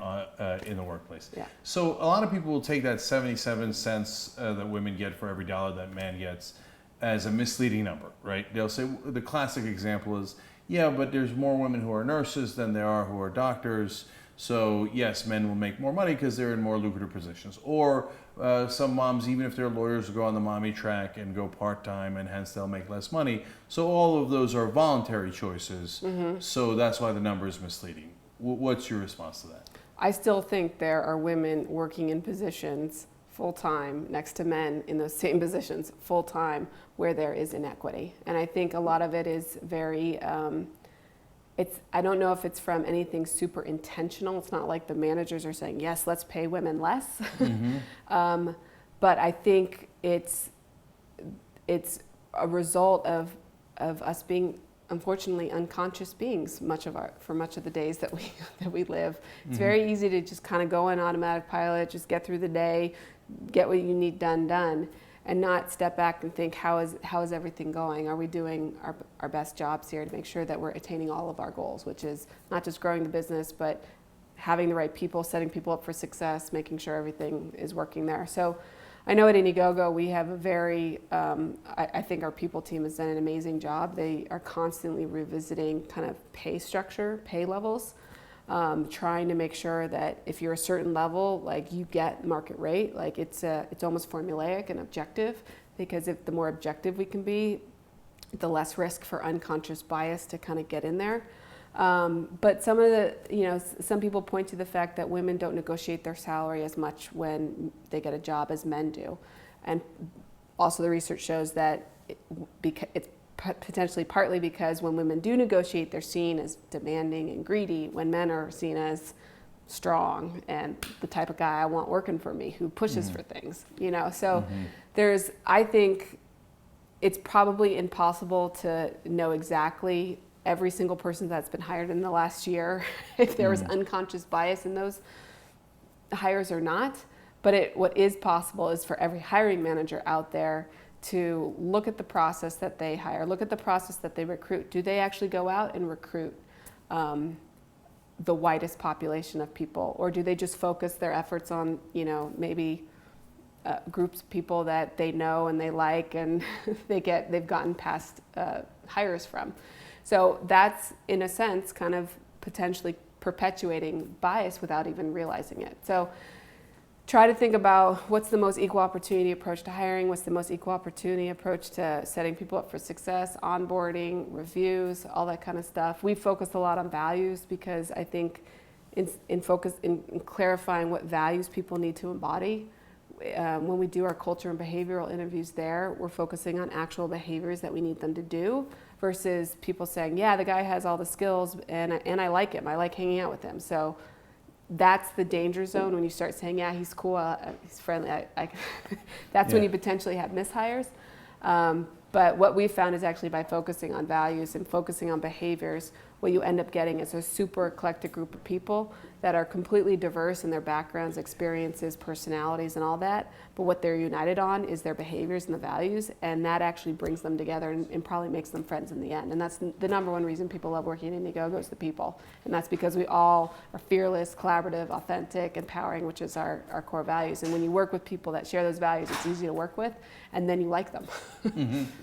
in the workplace. Yeah. So a lot of people will take that 77 cents that women get for every dollar that man gets as a misleading number, right? They'll say, the classic example is, but there's more women who are nurses than there are who are doctors. So yes, men will make more money because they're in more lucrative positions. Or some moms, even if they're lawyers, will go on the mommy track and go part-time, and hence they'll make less money. So all of those are voluntary choices. So that's why the number is misleading. What's your response to that? I still think there are women working in positions full-time next to men in those same positions full-time where there is inequity. And I think a lot of it is very... I don't know if it's from anything super intentional. It's not like the managers are saying, yes, let's pay women less. But I think it's a result of us being, unfortunately, unconscious beings for much of the days that we live. It's very easy to just kind of go in automatic pilot, just get through the day, get what you need done. And not step back and think, how is everything going? Are we doing our best jobs here to make sure that we're attaining all of our goals, which is not just growing the business, but having the right people, setting people up for success, making sure everything is working there. So I know at Indiegogo we have a very, I think our people team has done an amazing job. They are constantly revisiting kind of pay structure, pay levels. Trying to make sure that if you're a certain level, you get market rate. It's almost formulaic and objective, because if the more objective we can be, the less risk for unconscious bias to kind of get in there. But some of the, some people point to the fact that women don't negotiate their salary as much when they get a job as men do, and also the research shows that it's potentially partly because when women do negotiate, they're seen as demanding and greedy, when men are seen as strong and the type of guy I want working for me, who pushes for things, So I think it's probably impossible to know exactly every single person that's been hired in the last year, if there was unconscious bias in those hires or not. But what is possible is for every hiring manager out there to look at the process that they hire, look at the process that they recruit. Do they actually go out and recruit the widest population of people, or do they just focus their efforts on, maybe groups of people that they know and they like and they've gotten past hires from? So that's, in a sense, kind of potentially perpetuating bias without even realizing it. So try to think about what's the most equal opportunity approach to hiring, what's the most equal opportunity approach to setting people up for success, onboarding, reviews, all that kind of stuff. We focus a lot on values because I think in clarifying what values people need to embody, when we do our culture and behavioral interviews there, we're focusing on actual behaviors that we need them to do versus people saying, yeah, the guy has all the skills and I like him, I like hanging out with him. So that's the danger zone when you start saying, yeah, he's cool, he's friendly. That's when you potentially have mishires. But what we found is actually by focusing on values and focusing on behaviors, what you end up getting is a super eclectic group of people that are completely diverse in their backgrounds, experiences, personalities, and all that. But what they're united on is their behaviors and the values, and that actually brings them together and probably makes them friends in the end. And that's the number one reason people love working at Indiegogo is the people. And that's because we all are fearless, collaborative, authentic, empowering, which is our core values. And when you work with people that share those values, it's easy to work with, and then you like them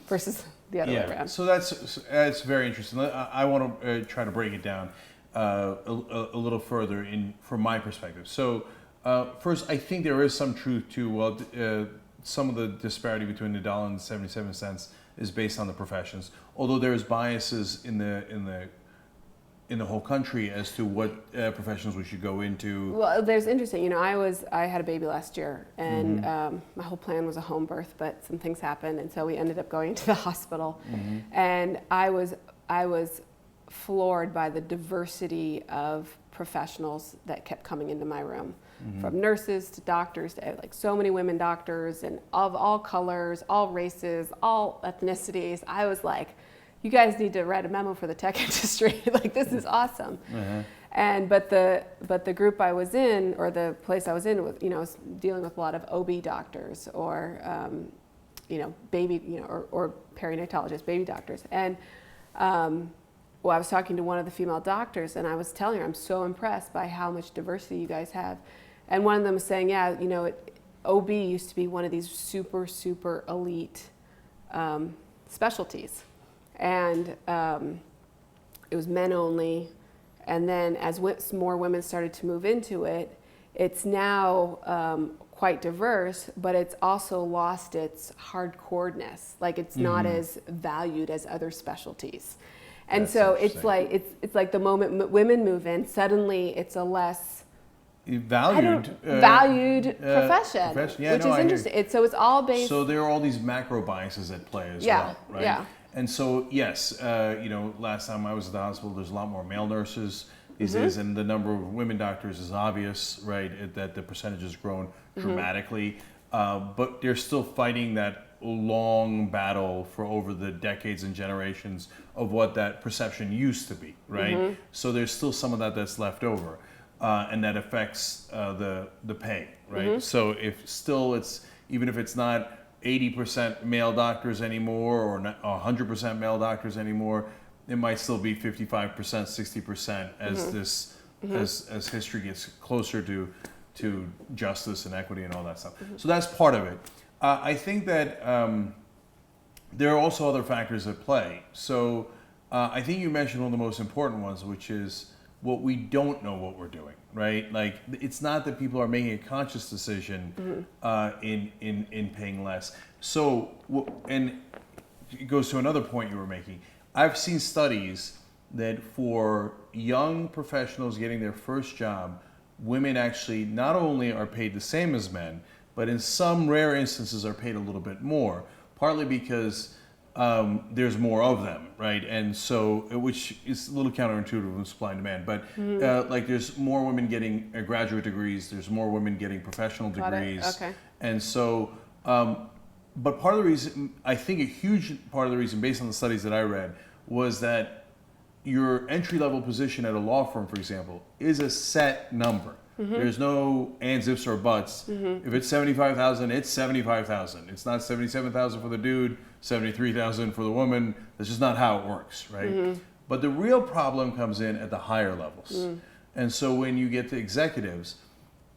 versus the other way around. So that's very interesting. I want to try to break it down a little further from my perspective. So first, I think there is some truth to some of the disparity between the $1 and 77 cents is based on the professions. Although there is biases in the whole country as to what professions we should go into. Well, there's interesting. You know, I had a baby last year, and my whole plan was a home birth, but some things happened, and so we ended up going to the hospital. And I was floored by the diversity of professionals that kept coming into my room, from nurses to doctors, to like so many women doctors, and of all colors, all races, all ethnicities. I was like, you guys need to write a memo for the tech industry. Like, this is awesome. And but the group I was in, or the place I was in, was, you know, was dealing with a lot of OB doctors, or baby, or perinatologists, baby doctors. And well, I was talking to one of the female doctors, and I was telling her, I'm so impressed by how much diversity you guys have. And one of them was saying, yeah, OB used to be one of these super, super elite specialties. And it was men only. And then as more women started to move into it, it's now quite diverse, but it's also lost its hardcoreness. Like, it's not as valued as other specialties. And that's so it's like the moment women move in, suddenly it's a less valued profession, which is interesting. It's all based. So there are all these macro biases at play as well, right? Yeah. And so yes, last time I was at the hospital, there's a lot more male nurses these days, and the number of women doctors is obvious, right? That the percentage has grown dramatically, but they're still fighting that long battle for over the decades and generations of what that perception used to be, right? So there's still some of that that's left over, and that affects the pay, right? So even if it's not 80% male doctors anymore, or 100% male doctors anymore, it might still be 55%, 60% as as history gets closer to justice and equity and all that stuff. So that's part of it. I think that there are also other factors at play. So I think you mentioned one of the most important ones, which is what we don't know what we're doing, right? Like, it's not that people are making a conscious decision in paying less. So, and it goes to another point you were making. I've seen studies that for young professionals getting their first job, women actually not only are paid the same as men, but in some rare instances are paid a little bit more, partly because there's more of them, right? And so, which is a little counterintuitive with supply and demand, but like, there's more women getting graduate degrees, there's more women getting professional degrees. Okay. And so, but part of the reason, I think a huge part of the reason, based on the studies that I read, was that your entry-level position at a law firm, for example, is a set number. There's no ands, ifs, or buts. If it's 75,000, it's 75,000. It's not 77,000 for the dude, 73,000 for the woman. That's just not how it works, right? But the real problem comes in at the higher levels. And so when you get to executives,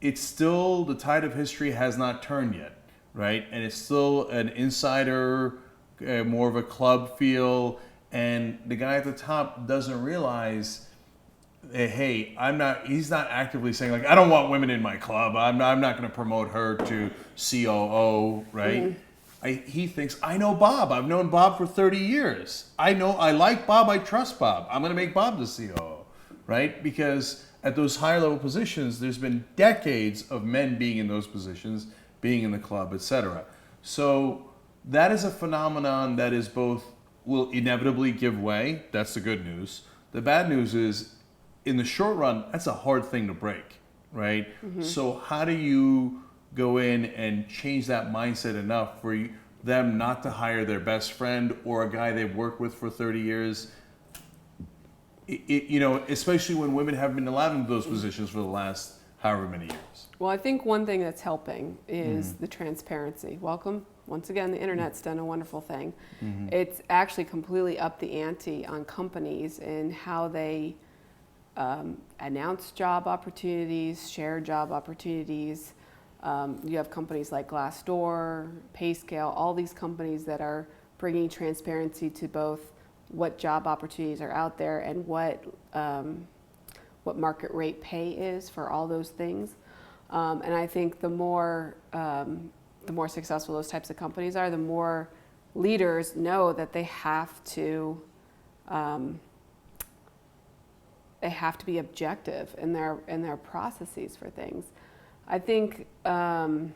it's still, the tide of history has not turned yet, right? And it's still an insider, more of a club feel. and the guy at the top doesn't realize that, hey, he's not actively saying like, I don't want women in my club. I'm not going to promote her to COO, right? He thinks, I know Bob. I've known Bob for 30 years. I like Bob. I trust Bob. I'm going to make Bob the COO, right? Because at those higher level positions, there's been decades of men being in those positions, being in the club, etc. So that is a phenomenon that is will inevitably give way. That's the good news. The bad news is, in the short run, that's a hard thing to break, right? So how do you go in and change that mindset enough for them not to hire their best friend or a guy they've worked with for 30 years? Especially when women have been allowed into those positions for the last however many years. Well, I think one thing that's helping is the transparency. Welcome. Once again, the internet's done a wonderful thing. It's actually completely upped the ante on companies and how they announce job opportunities, share job opportunities. You have companies like Glassdoor, PayScale, all these companies that are bringing transparency to both what job opportunities are out there and what market rate pay is for all those things. And I think the more successful those types of companies are, the more leaders know that they have to be objective in their processes for things. I think we're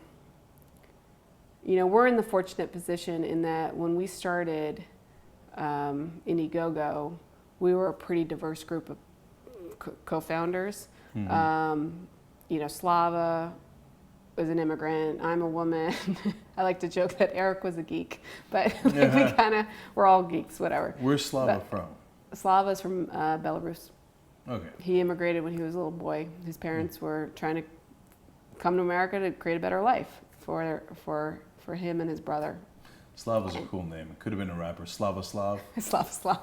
in the fortunate position in that when we started Indiegogo, we were a pretty diverse group of co-founders. Slava was an immigrant. I'm a woman. I like to joke that Eric was a geek, but we're all geeks, whatever. Where's Slava from? Slava's from Belarus. Okay. He immigrated when he was a little boy. His parents were trying to come to America to create a better life for him and his brother. Slava's a cool name. It could have been a rapper. Slava Slav. Slava Slav.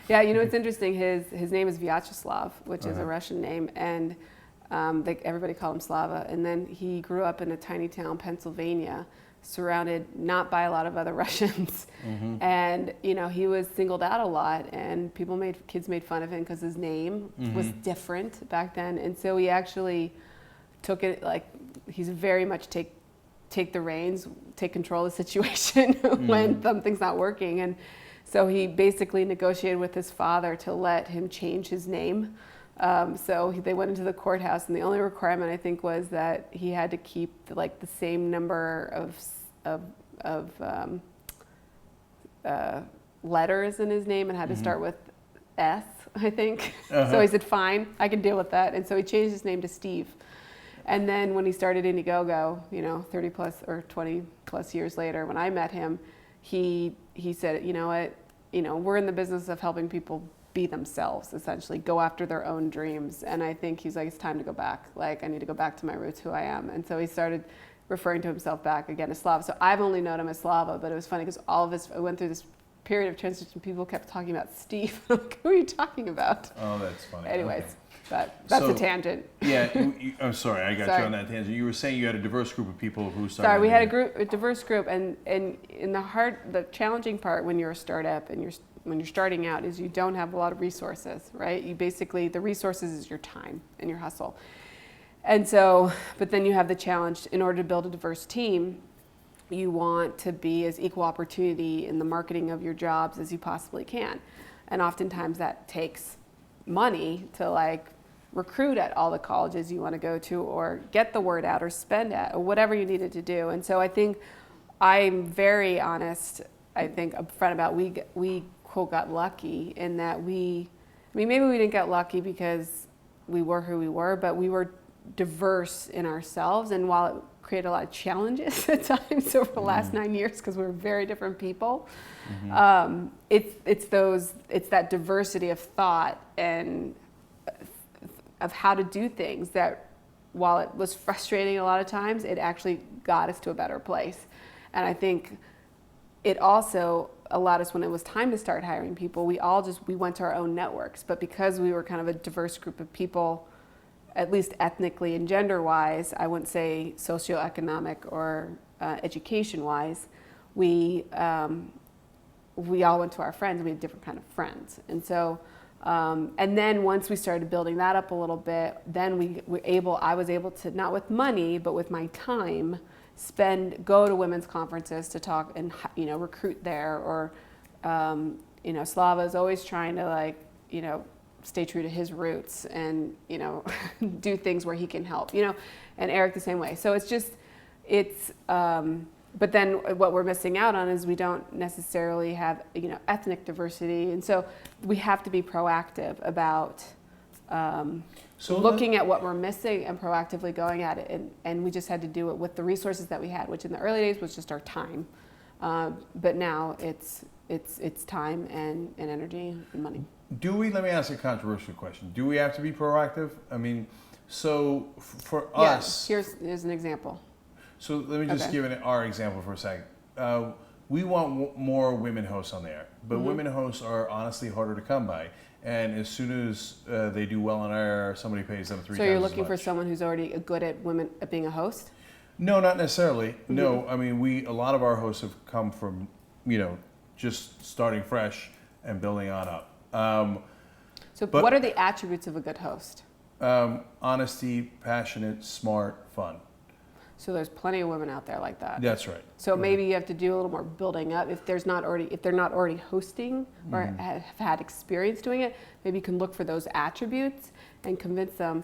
Yeah, it's interesting. His name is Vyacheslav, which is a Russian name, and everybody called him Slava. And then he grew up in a tiny town, Pennsylvania, surrounded not by a lot of other Russians. And he was singled out a lot, and kids made fun of him because his name was different back then. And so he actually took it he's very much take the reins, take control of the situation when something's not working. And so he basically negotiated with his father to let him change his name. So they went into the courthouse, and the only requirement, I think, was that he had to keep the same number of letters in his name and had to start with S, I think. So he said, fine, I can deal with that. And so he changed his name to Steve. And then when he started Indiegogo, 30 plus or 20 plus years later, when I met him, he said, you know what, we're in the business of helping people be themselves, essentially, go after their own dreams. And I think he's like, it's time to go back. I need to go back to my roots, who I am. And so he started referring to himself back again as Slava. So I've only known him as Slava, but it was funny because I went through this period of transition. People kept talking about Steve. I'm like, who are you talking about? Oh, that's funny. Anyways. Okay. But that's a tangent. Yeah, I'm sorry, I got you on that tangent. You were saying you had a diverse group of people who started. Sorry, we had a diverse group, and in the challenging part when you're a startup and when you're starting out is you don't have a lot of resources, right? You basically, the resources is your time and your hustle. And so, but then you have the challenge, in order to build a diverse team, you want to be as equal opportunity in the marketing of your jobs as you possibly can. And oftentimes that takes money to recruit at all the colleges you want to go to, or get the word out, or spend at, or whatever you needed to do. And so I think I'm very honest, upfront about we quote got lucky in that maybe we didn't get lucky because we were who we were, but we were diverse in ourselves. And while it created a lot of challenges at times over the last 9 years, because we were very different people, it's that diversity of thought and of how to do things that, while it was frustrating a lot of times, it actually got us to a better place. And I think it also allowed us, when it was time to start hiring people, we went to our own networks. But because we were kind of a diverse group of people, at least ethnically and gender-wise, I wouldn't say socioeconomic or education-wise, we we all went to our friends. We had different kind of friends, and so. And then once we started building that up a little bit, then I was able to, not with money, but with my time, go to women's conferences to talk and, recruit there, or, Slava's always trying to stay true to his roots and, do things where he can help, and Eric the same way. So but then what we're missing out on is we don't necessarily have, ethnic diversity. And so we have to be proactive about looking at what we're missing and proactively going at it. And we just had to do it with the resources that we had, which in the early days was just our time. But now it's time and energy and money. Let me ask a controversial question. Do we have to be proactive? I mean, so for us... Yeah, here's an example. So let me just give our example for a second. We want more women hosts on there, but women hosts are honestly harder to come by. And as soon as they do well on air, somebody pays them 3 times as much. So you're looking for someone who's already good at being a host? No, not necessarily. No, I mean, a lot of our hosts have come from, just starting fresh and building on up. But what are the attributes of a good host? Honesty, passionate, smart, fun. So there's plenty of women out there like that. That's right. So maybe you have to do a little more building up. If they're not already hosting or have had experience doing it, maybe you can look for those attributes and convince them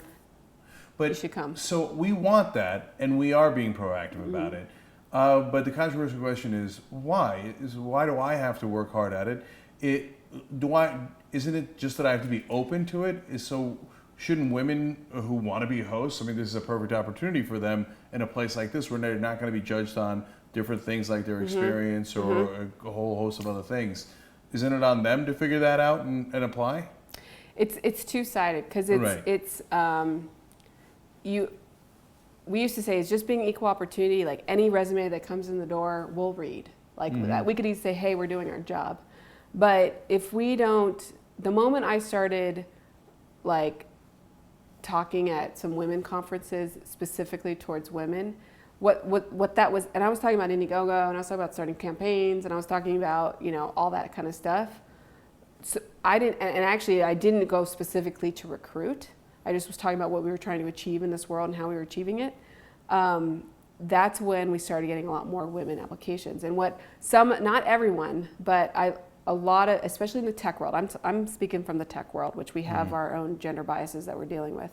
you should come. So we want that, and we are being proactive about it. But the controversial question is why? Why do I have to work hard at it? Isn't it just that I have to be open to it? Shouldn't women who want to be hosts, this is a perfect opportunity for them in a place like this where they're not going to be judged on different things like their experience or a whole host of other things. Isn't it on them to figure that out and apply? It's two-sided because we used to say it's just being equal opportunity. Like any resume that comes in the door, we'll read. That, we could easily say, hey, we're doing our job. But if we don't, the moment I started talking at some women conferences specifically towards women, what that was, and I was talking about Indiegogo, and I was talking about starting campaigns, and I was talking about all that kind of stuff. So I didn't go specifically to recruit. I just was talking about what we were trying to achieve in this world and how we were achieving it. That's when we started getting a lot more women applications, and not everyone, but a lot of, especially in the tech world, I'm speaking from the tech world, which we have our own gender biases that we're dealing with.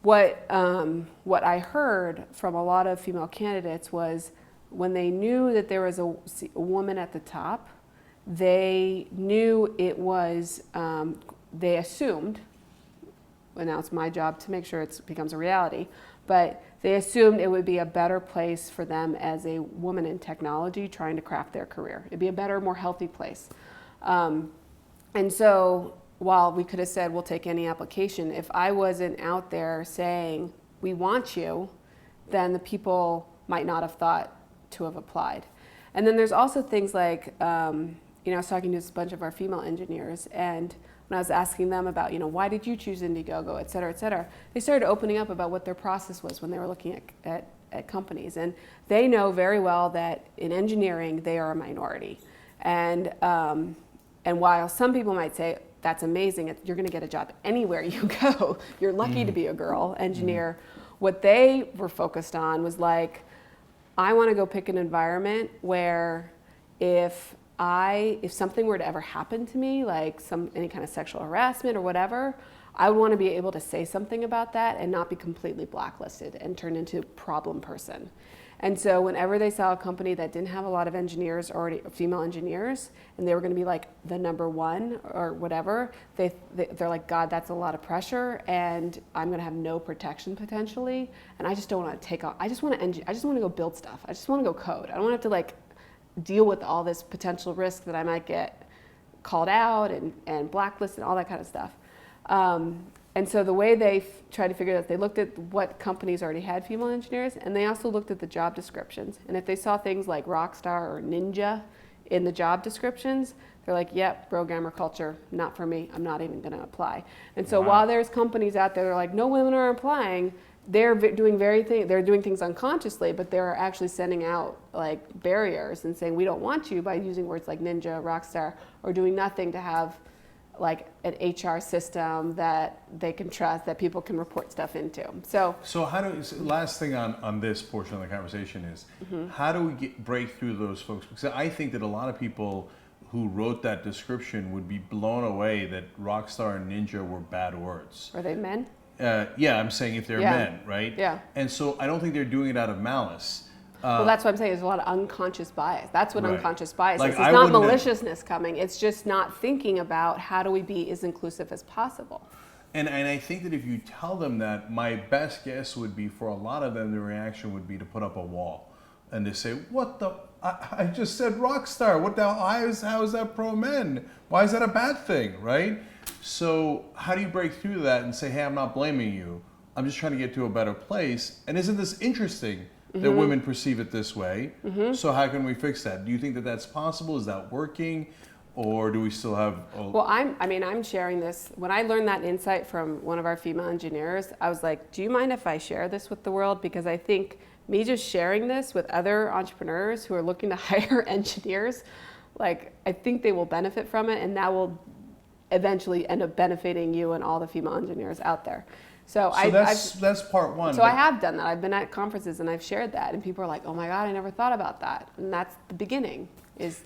What I heard from a lot of female candidates was when they knew that there was a woman at the top, they knew it was, they assumed, and now it's my job to make sure it becomes a reality, but they assumed it would be a better place for them as a woman in technology trying to craft their career. It'd be a better, more healthy place. And so while we could have said, we'll take any application, if I wasn't out there saying, we want you, then the people might not have thought to have applied. And then there's also things like, I was talking to a bunch of our female engineers, and when I was asking them about, why did you choose Indiegogo, et cetera, they started opening up about what their process was when they were looking at companies. And they know very well that in engineering, they are a minority. And while some people might say, that's amazing, you're going to get a job anywhere you go, you're lucky to be a girl engineer, what they were focused on was I want to go pick an environment where if something were to ever happen to me, like any kind of sexual harassment or whatever, I would want to be able to say something about that and not be completely blacklisted and turn into a problem person. And so whenever they saw a company that didn't have a lot of engineers, already female engineers, and they were going to be the number one or whatever, they're like, God, that's a lot of pressure, and I'm going to have no protection potentially, and I just don't want to take on. I just want to go build stuff. I just want to go code. I don't want to have to deal with all this potential risk that I might get called out and blacklisted and all that kind of stuff. And so the way they tried to figure that, they looked at what companies already had female engineers, and they also looked at the job descriptions. And if they saw things like Rockstar or Ninja in the job descriptions, they're like, yep, programmer culture, not for me. I'm not even going to apply. And so while there's companies out there that are like, no women are applying, they're doing things unconsciously, but they're actually sending out like barriers and saying we don't want you by using words like ninja, rock star, or doing nothing to have like an HR system that they can trust, that people can report stuff into. So last thing on this portion of the conversation is, how do we break through those folks? Because I think that a lot of people who wrote that description would be blown away that rock star and ninja were bad words. Are they men? Yeah, I'm saying if they're men, right? Yeah. And so I don't think they're doing it out of malice. Well, that's what I'm saying. There's a lot of unconscious bias. That's what Right. unconscious bias Like, is. It's not maliciousness coming. It's just not thinking about how do we be as inclusive as possible. And I think that if you tell them that, my best guess would be for a lot of them, the reaction would be to put up a wall and to say, "What the? I just said rock star. What the? How is that pro men? Why is that a bad thing, right?" So how do you break through that and say, "Hey, I'm not blaming you. I'm just trying to get to a better place." And isn't this interesting that women perceive it this way? So how can we fix that? Do you think that that's possible? Is that working? Or do we still have... Well, I'm sharing this. When I learned that insight from one of our female engineers, I was like, do you mind if I share this with the world? Because I think me just sharing this with other entrepreneurs who are looking to hire engineers, like, I think they will benefit from it, and that will eventually end up benefiting you and all the female engineers out there. So that's part one. So I have done that. I've been at conferences and I've shared that, and people are like, "Oh my God, I never thought about that." And that's the beginning, is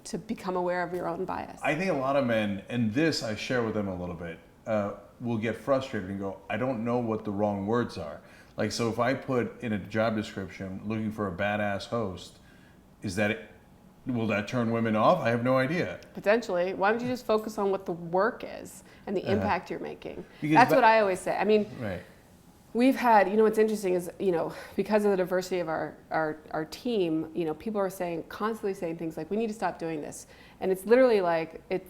to become aware of your own bias. I think a lot of men, and this I share with them a little bit, will get frustrated and go, "I don't know what the wrong words are." Like, so if I put in a job description looking for a badass host, will that turn women off? I have no idea. Potentially. Why don't you just focus on what the work is and the impact you're making? Because that's what I always say. I mean, right. We've had, what's interesting is, because of the diversity of our team, people are constantly saying things like, we need to stop doing this. And it's literally like, it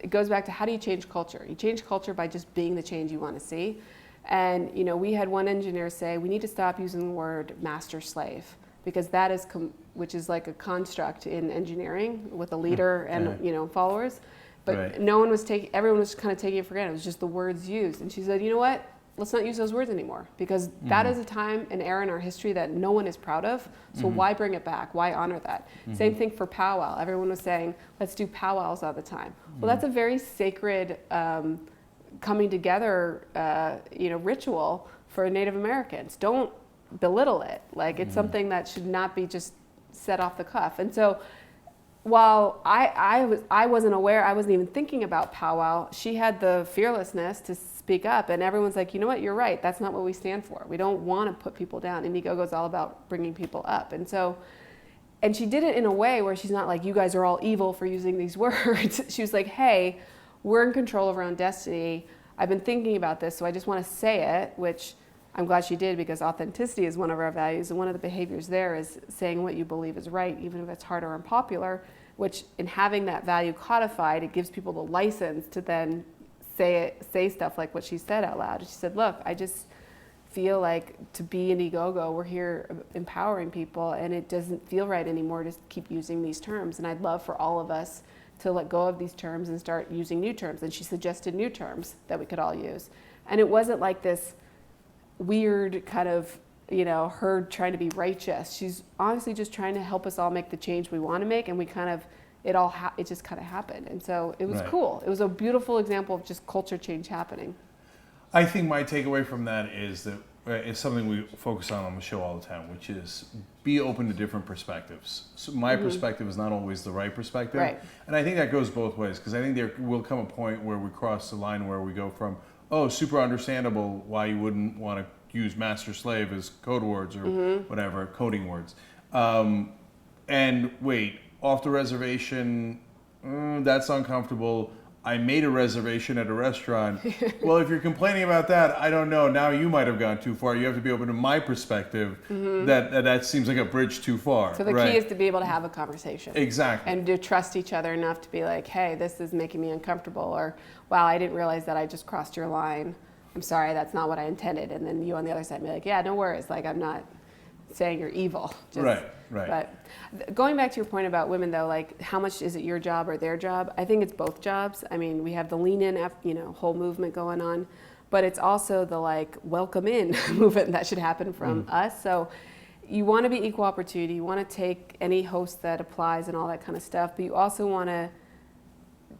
goes back to, how do you change culture? You change culture by just being the change you want to see. And, we had one engineer say, we need to stop using the word master slave, because that is, which is like a construct in engineering with a leader and, followers. But right. everyone was kind of taking it for granted. It was just the words used. And she said, you know what? Let's not use those words anymore, because that is a time and era in our history that no one is proud of. So why bring it back? Why honor that? Same thing for powwow. Everyone was saying, let's do powwows all the time. Well, that's a very sacred coming together, ritual for Native Americans. Don't belittle it. Like, it's something that should not be just set off the cuff. And so, while I wasn't aware, I wasn't even thinking about powwow, she had the fearlessness to speak up, and everyone's like, you know what, you're right, that's not what we stand for. We don't want to put people down. Indiegogo's all about bringing people up. And she did it in a way where she's not like, you guys are all evil for using these words. She was like, hey, we're in control of our own destiny. I've been thinking about this, so I just want to say it, which I'm glad she did, because authenticity is one of our values, and one of the behaviors there is saying what you believe is right, even if it's hard or unpopular, which, in having that value codified, it gives people the license to then say stuff like what she said out loud. She said, look, I just feel like to be Indiegogo, we're here empowering people, and it doesn't feel right anymore to keep using these terms, and I'd love for all of us to let go of these terms and start using new terms. And she suggested new terms that we could all use. And it wasn't like this weird kind of, her trying to be righteous. She's honestly just trying to help us all make the change we want to make, and we kind of, it just kind of happened. And so it was cool. It was a beautiful example of just culture change happening. I think my takeaway from that is that it's something we focus on the show all the time, which is be open to different perspectives. So my perspective is not always the right perspective. Right. And I think that goes both ways, because I think there will come a point where we cross the line where we go from, oh, super understandable why you wouldn't want to use master slave as code words or whatever, coding words. And wait, off the reservation, that's uncomfortable. I made a reservation at a restaurant. Well, if you're complaining about that, I don't know. Now you might have gone too far. You have to be open to my perspective. That seems like a bridge too far. So the key is to be able to have a conversation. Exactly. And to trust each other enough to be like, hey, this is making me uncomfortable, or wow, I didn't realize that I just crossed your line. I'm sorry, that's not what I intended. And then you on the other side be like, yeah, no worries. Like, I'm not saying you're evil. Right. But going back to your point about women, though, like, how much is it your job or their job? I think it's both jobs. I mean, we have the lean in, whole movement going on. but it's also the like welcome in movement that should happen from us. So you want to be equal opportunity. You want to take any host that applies and all that kind of stuff, but you also want to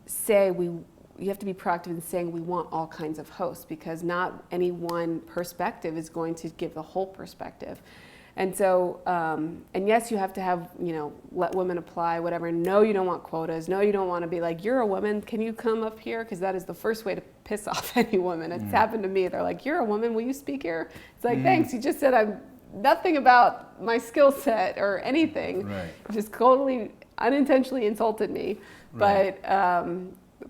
say you have to be proactive in saying we want all kinds of hosts, because not any one perspective is going to give the whole perspective. And so, and yes, you have to have, let women apply, whatever. No, you don't want quotas. No, you don't want to be like, you're a woman, can you come up here? Because that is the first way to piss off any woman. It's happened to me. They're like, you're a woman, will you speak here? It's like, thanks, you just said I'm nothing about my skill set or anything. Right. Just totally unintentionally insulted me. Right.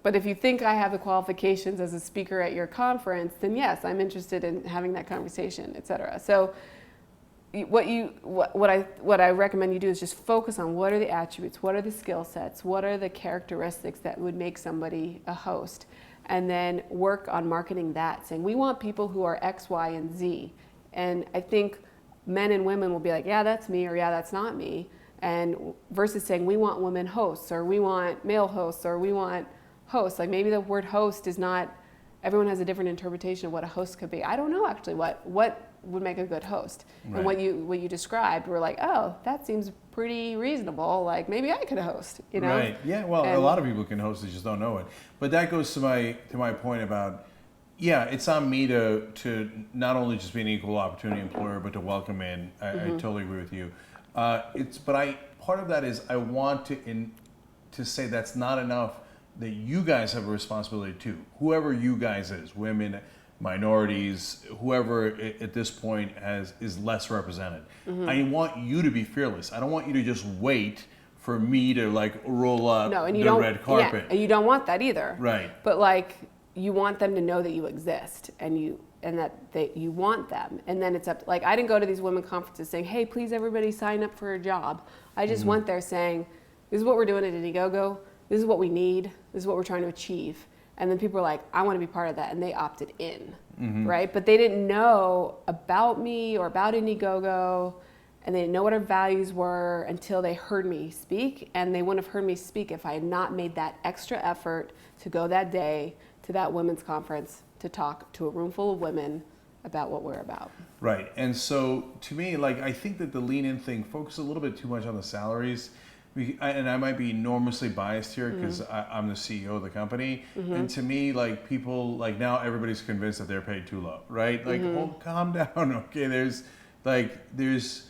But if you think I have the qualifications as a speaker at your conference, then yes, I'm interested in having that conversation, et cetera. So what I recommend you do is just focus on what are the attributes, what are the skill sets, what are the characteristics that would make somebody a host, and then work on marketing that, saying we want people who are X, Y, and Z. And I think men and women will be like, yeah, that's me, or yeah, that's not me. And versus saying we want women hosts, or we want male hosts, or we want hosts. Like maybe the word host is not, everyone has a different interpretation of what a host could be. I don't know actually what would make a good host. Right. And what you described, we're like, oh, that seems pretty reasonable. Like maybe I could host, Right. Yeah. Well, a lot of people can host, they just don't know it. But that goes to my point about, yeah, it's on me to not only just be an equal opportunity employer, but to welcome in. I totally agree with you. Part of that is I want to say that's not enough. That you guys have a responsibility too. Whoever you guys is, women, minorities, whoever at this point is less represented. I want you to be fearless. I don't want you to just wait for me to like roll up the red carpet. Yeah, and you don't want that either. Right. But like you want them to know that you exist and that you want them. And then it's up to, like I didn't go to these women conferences saying, hey, please everybody sign up for a job. I just went there saying, this is what we're doing at Indiegogo. This is what we need. This is what we're trying to achieve. And then people were like, I want to be part of that. And they opted in, right? But they didn't know about me or about Indiegogo, and they didn't know what our values were until they heard me speak. And they wouldn't have heard me speak if I had not made that extra effort to go that day to that women's conference to talk to a room full of women about what we're about. Right. And so to me, like, I think that the lean in thing focuses a little bit too much on the salaries. And I might be enormously biased here because I'm the CEO of the company. And to me, like people, like now everybody's convinced that they're paid too low, right? Like, oh, calm down. Okay, there's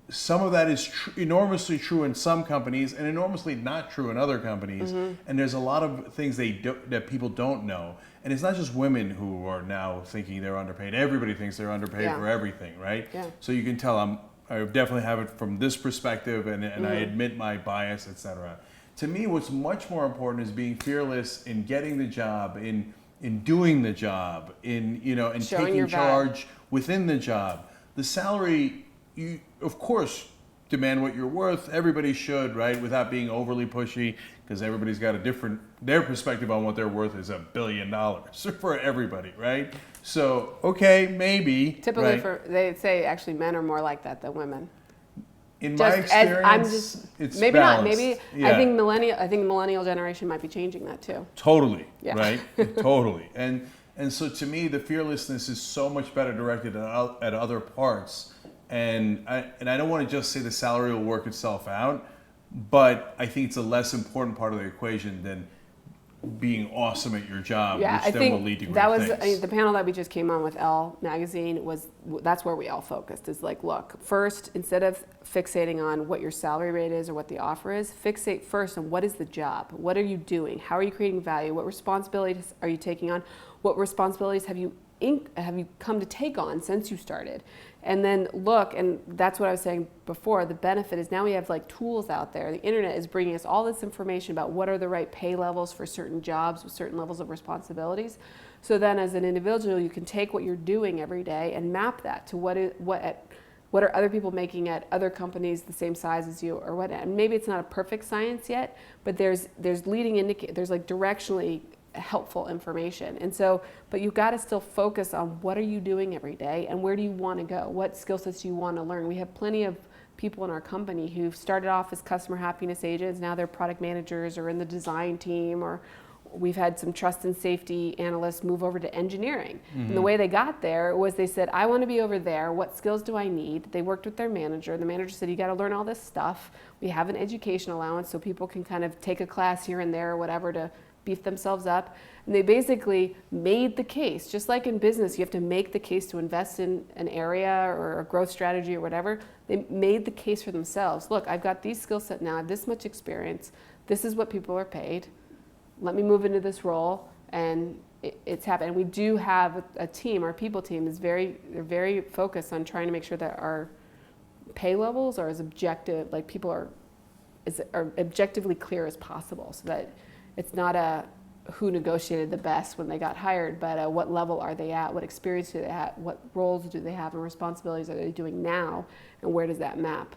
some of that is enormously true in some companies and enormously not true in other companies. And there's a lot of things that people don't know. And it's not just women who are now thinking they're underpaid. Everybody thinks they're underpaid for everything, right? Yeah. So you can tell I definitely have it from this perspective, and I admit my bias, etc. To me, what's much more important is being fearless in getting the job, in doing the job, in taking charge within the job. The salary, you of course demand what you're worth. Everybody should, right? Without being overly pushy, because everybody's got their perspective on what they're worth is $1 billion for everybody, right? So, okay, maybe. Typically, they say actually men are more like that than women. In my experience, it's maybe balanced. Not. Maybe yeah. I think the millennial generation might be changing that too. Totally. Yeah. Right. Totally. And so to me, the fearlessness is so much better directed at other parts. And I don't want to just say the salary will work itself out, but I think it's a less important part of the equation than being awesome at your job, yeah, which then will lead to great things. I mean, the panel that we just came on with Elle magazine that's where we all focused. Is like, look, first, instead of fixating on what your salary rate is or what the offer is, fixate first on what is the job, what are you doing, how are you creating value, what responsibilities are you taking on, what responsibilities have you come to take on since you started. And then look, and that's what I was saying before, the benefit is now we have like tools out there. The internet is bringing us all this information about what are the right pay levels for certain jobs with certain levels of responsibilities. So then as an individual, you can take what you're doing every day and map that to what are other people making at other companies the same size as you, or what. And maybe it's not a perfect science yet, but there's leading indicators, there's like directionally helpful information. And so, but you've got to still focus on what are you doing every day and where do you want to go? What skill sets do you want to learn? We have plenty of people in our company who've started off as customer happiness agents, now they're product managers or in the design team or we've had some trust and safety analysts move over to engineering. And the way they got there was they said, I want to be over there. What skills do I need? They worked with their manager. The manager said, you got to learn all this stuff. We have an education allowance so people can kind of take a class here and there or whatever to beef themselves up. And they basically made the case. Just like in business, you have to make the case to invest in an area or a growth strategy or whatever. They made the case for themselves. Look, I've got these skill set now. I have this much experience. This is what people are paid. Let me move into this role, and it's happened. And we do have a team. Our people team is they're very focused on trying to make sure that our pay levels are as objective, like people are objectively clear as possible, so that it's not a who negotiated the best when they got hired, but what level are they at, what experience do they have, what roles do they have, and responsibilities are they doing now, and where does that map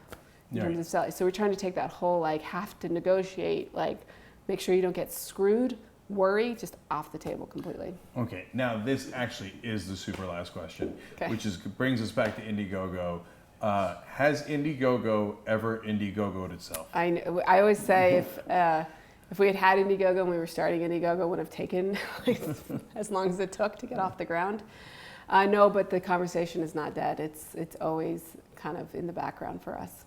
in terms of salary. So we're trying to take that whole like have to negotiate, like make sure you don't get screwed, worry, just off the table completely. Okay, now this actually is the super last question, which brings us back to Indiegogo. Has Indiegogo ever Indiegogo'd itself? I always say if we had Indiegogo and we were starting Indiegogo, it would have taken like, as long as it took to get off the ground. No, but the conversation is not dead. It's always kind of in the background for us.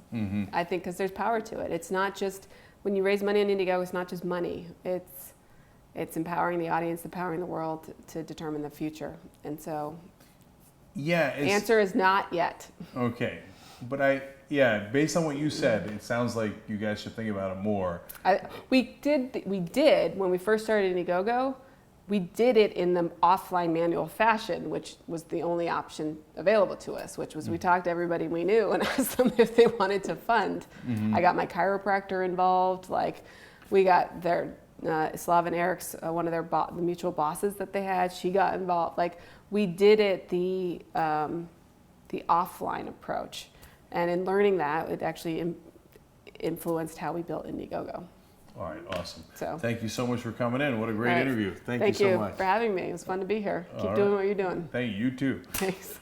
I think because there's power to it. It's not just, when you raise money on Indiegogo, it's not just money. It's empowering the audience, empowering the world to determine the future. And so, answer is not yet. Okay, but based on what you said, it sounds like you guys should think about it more. We did when we first started Indiegogo. We did it in the offline manual fashion, which was the only option available to us, which was we talked to everybody we knew and asked them if they wanted to fund. I got my chiropractor involved. Like, we got their Slav and Eric's, one of their the mutual bosses that they had, she got involved. Like, we did it the offline approach. And in learning that, it actually influenced how we built Indiegogo. All right, awesome. So thank you so much for coming in. What a great interview. Thank you so much. Thank you for having me. It was fun to be here. Keep doing what you're doing. Thank you. You too. Thanks.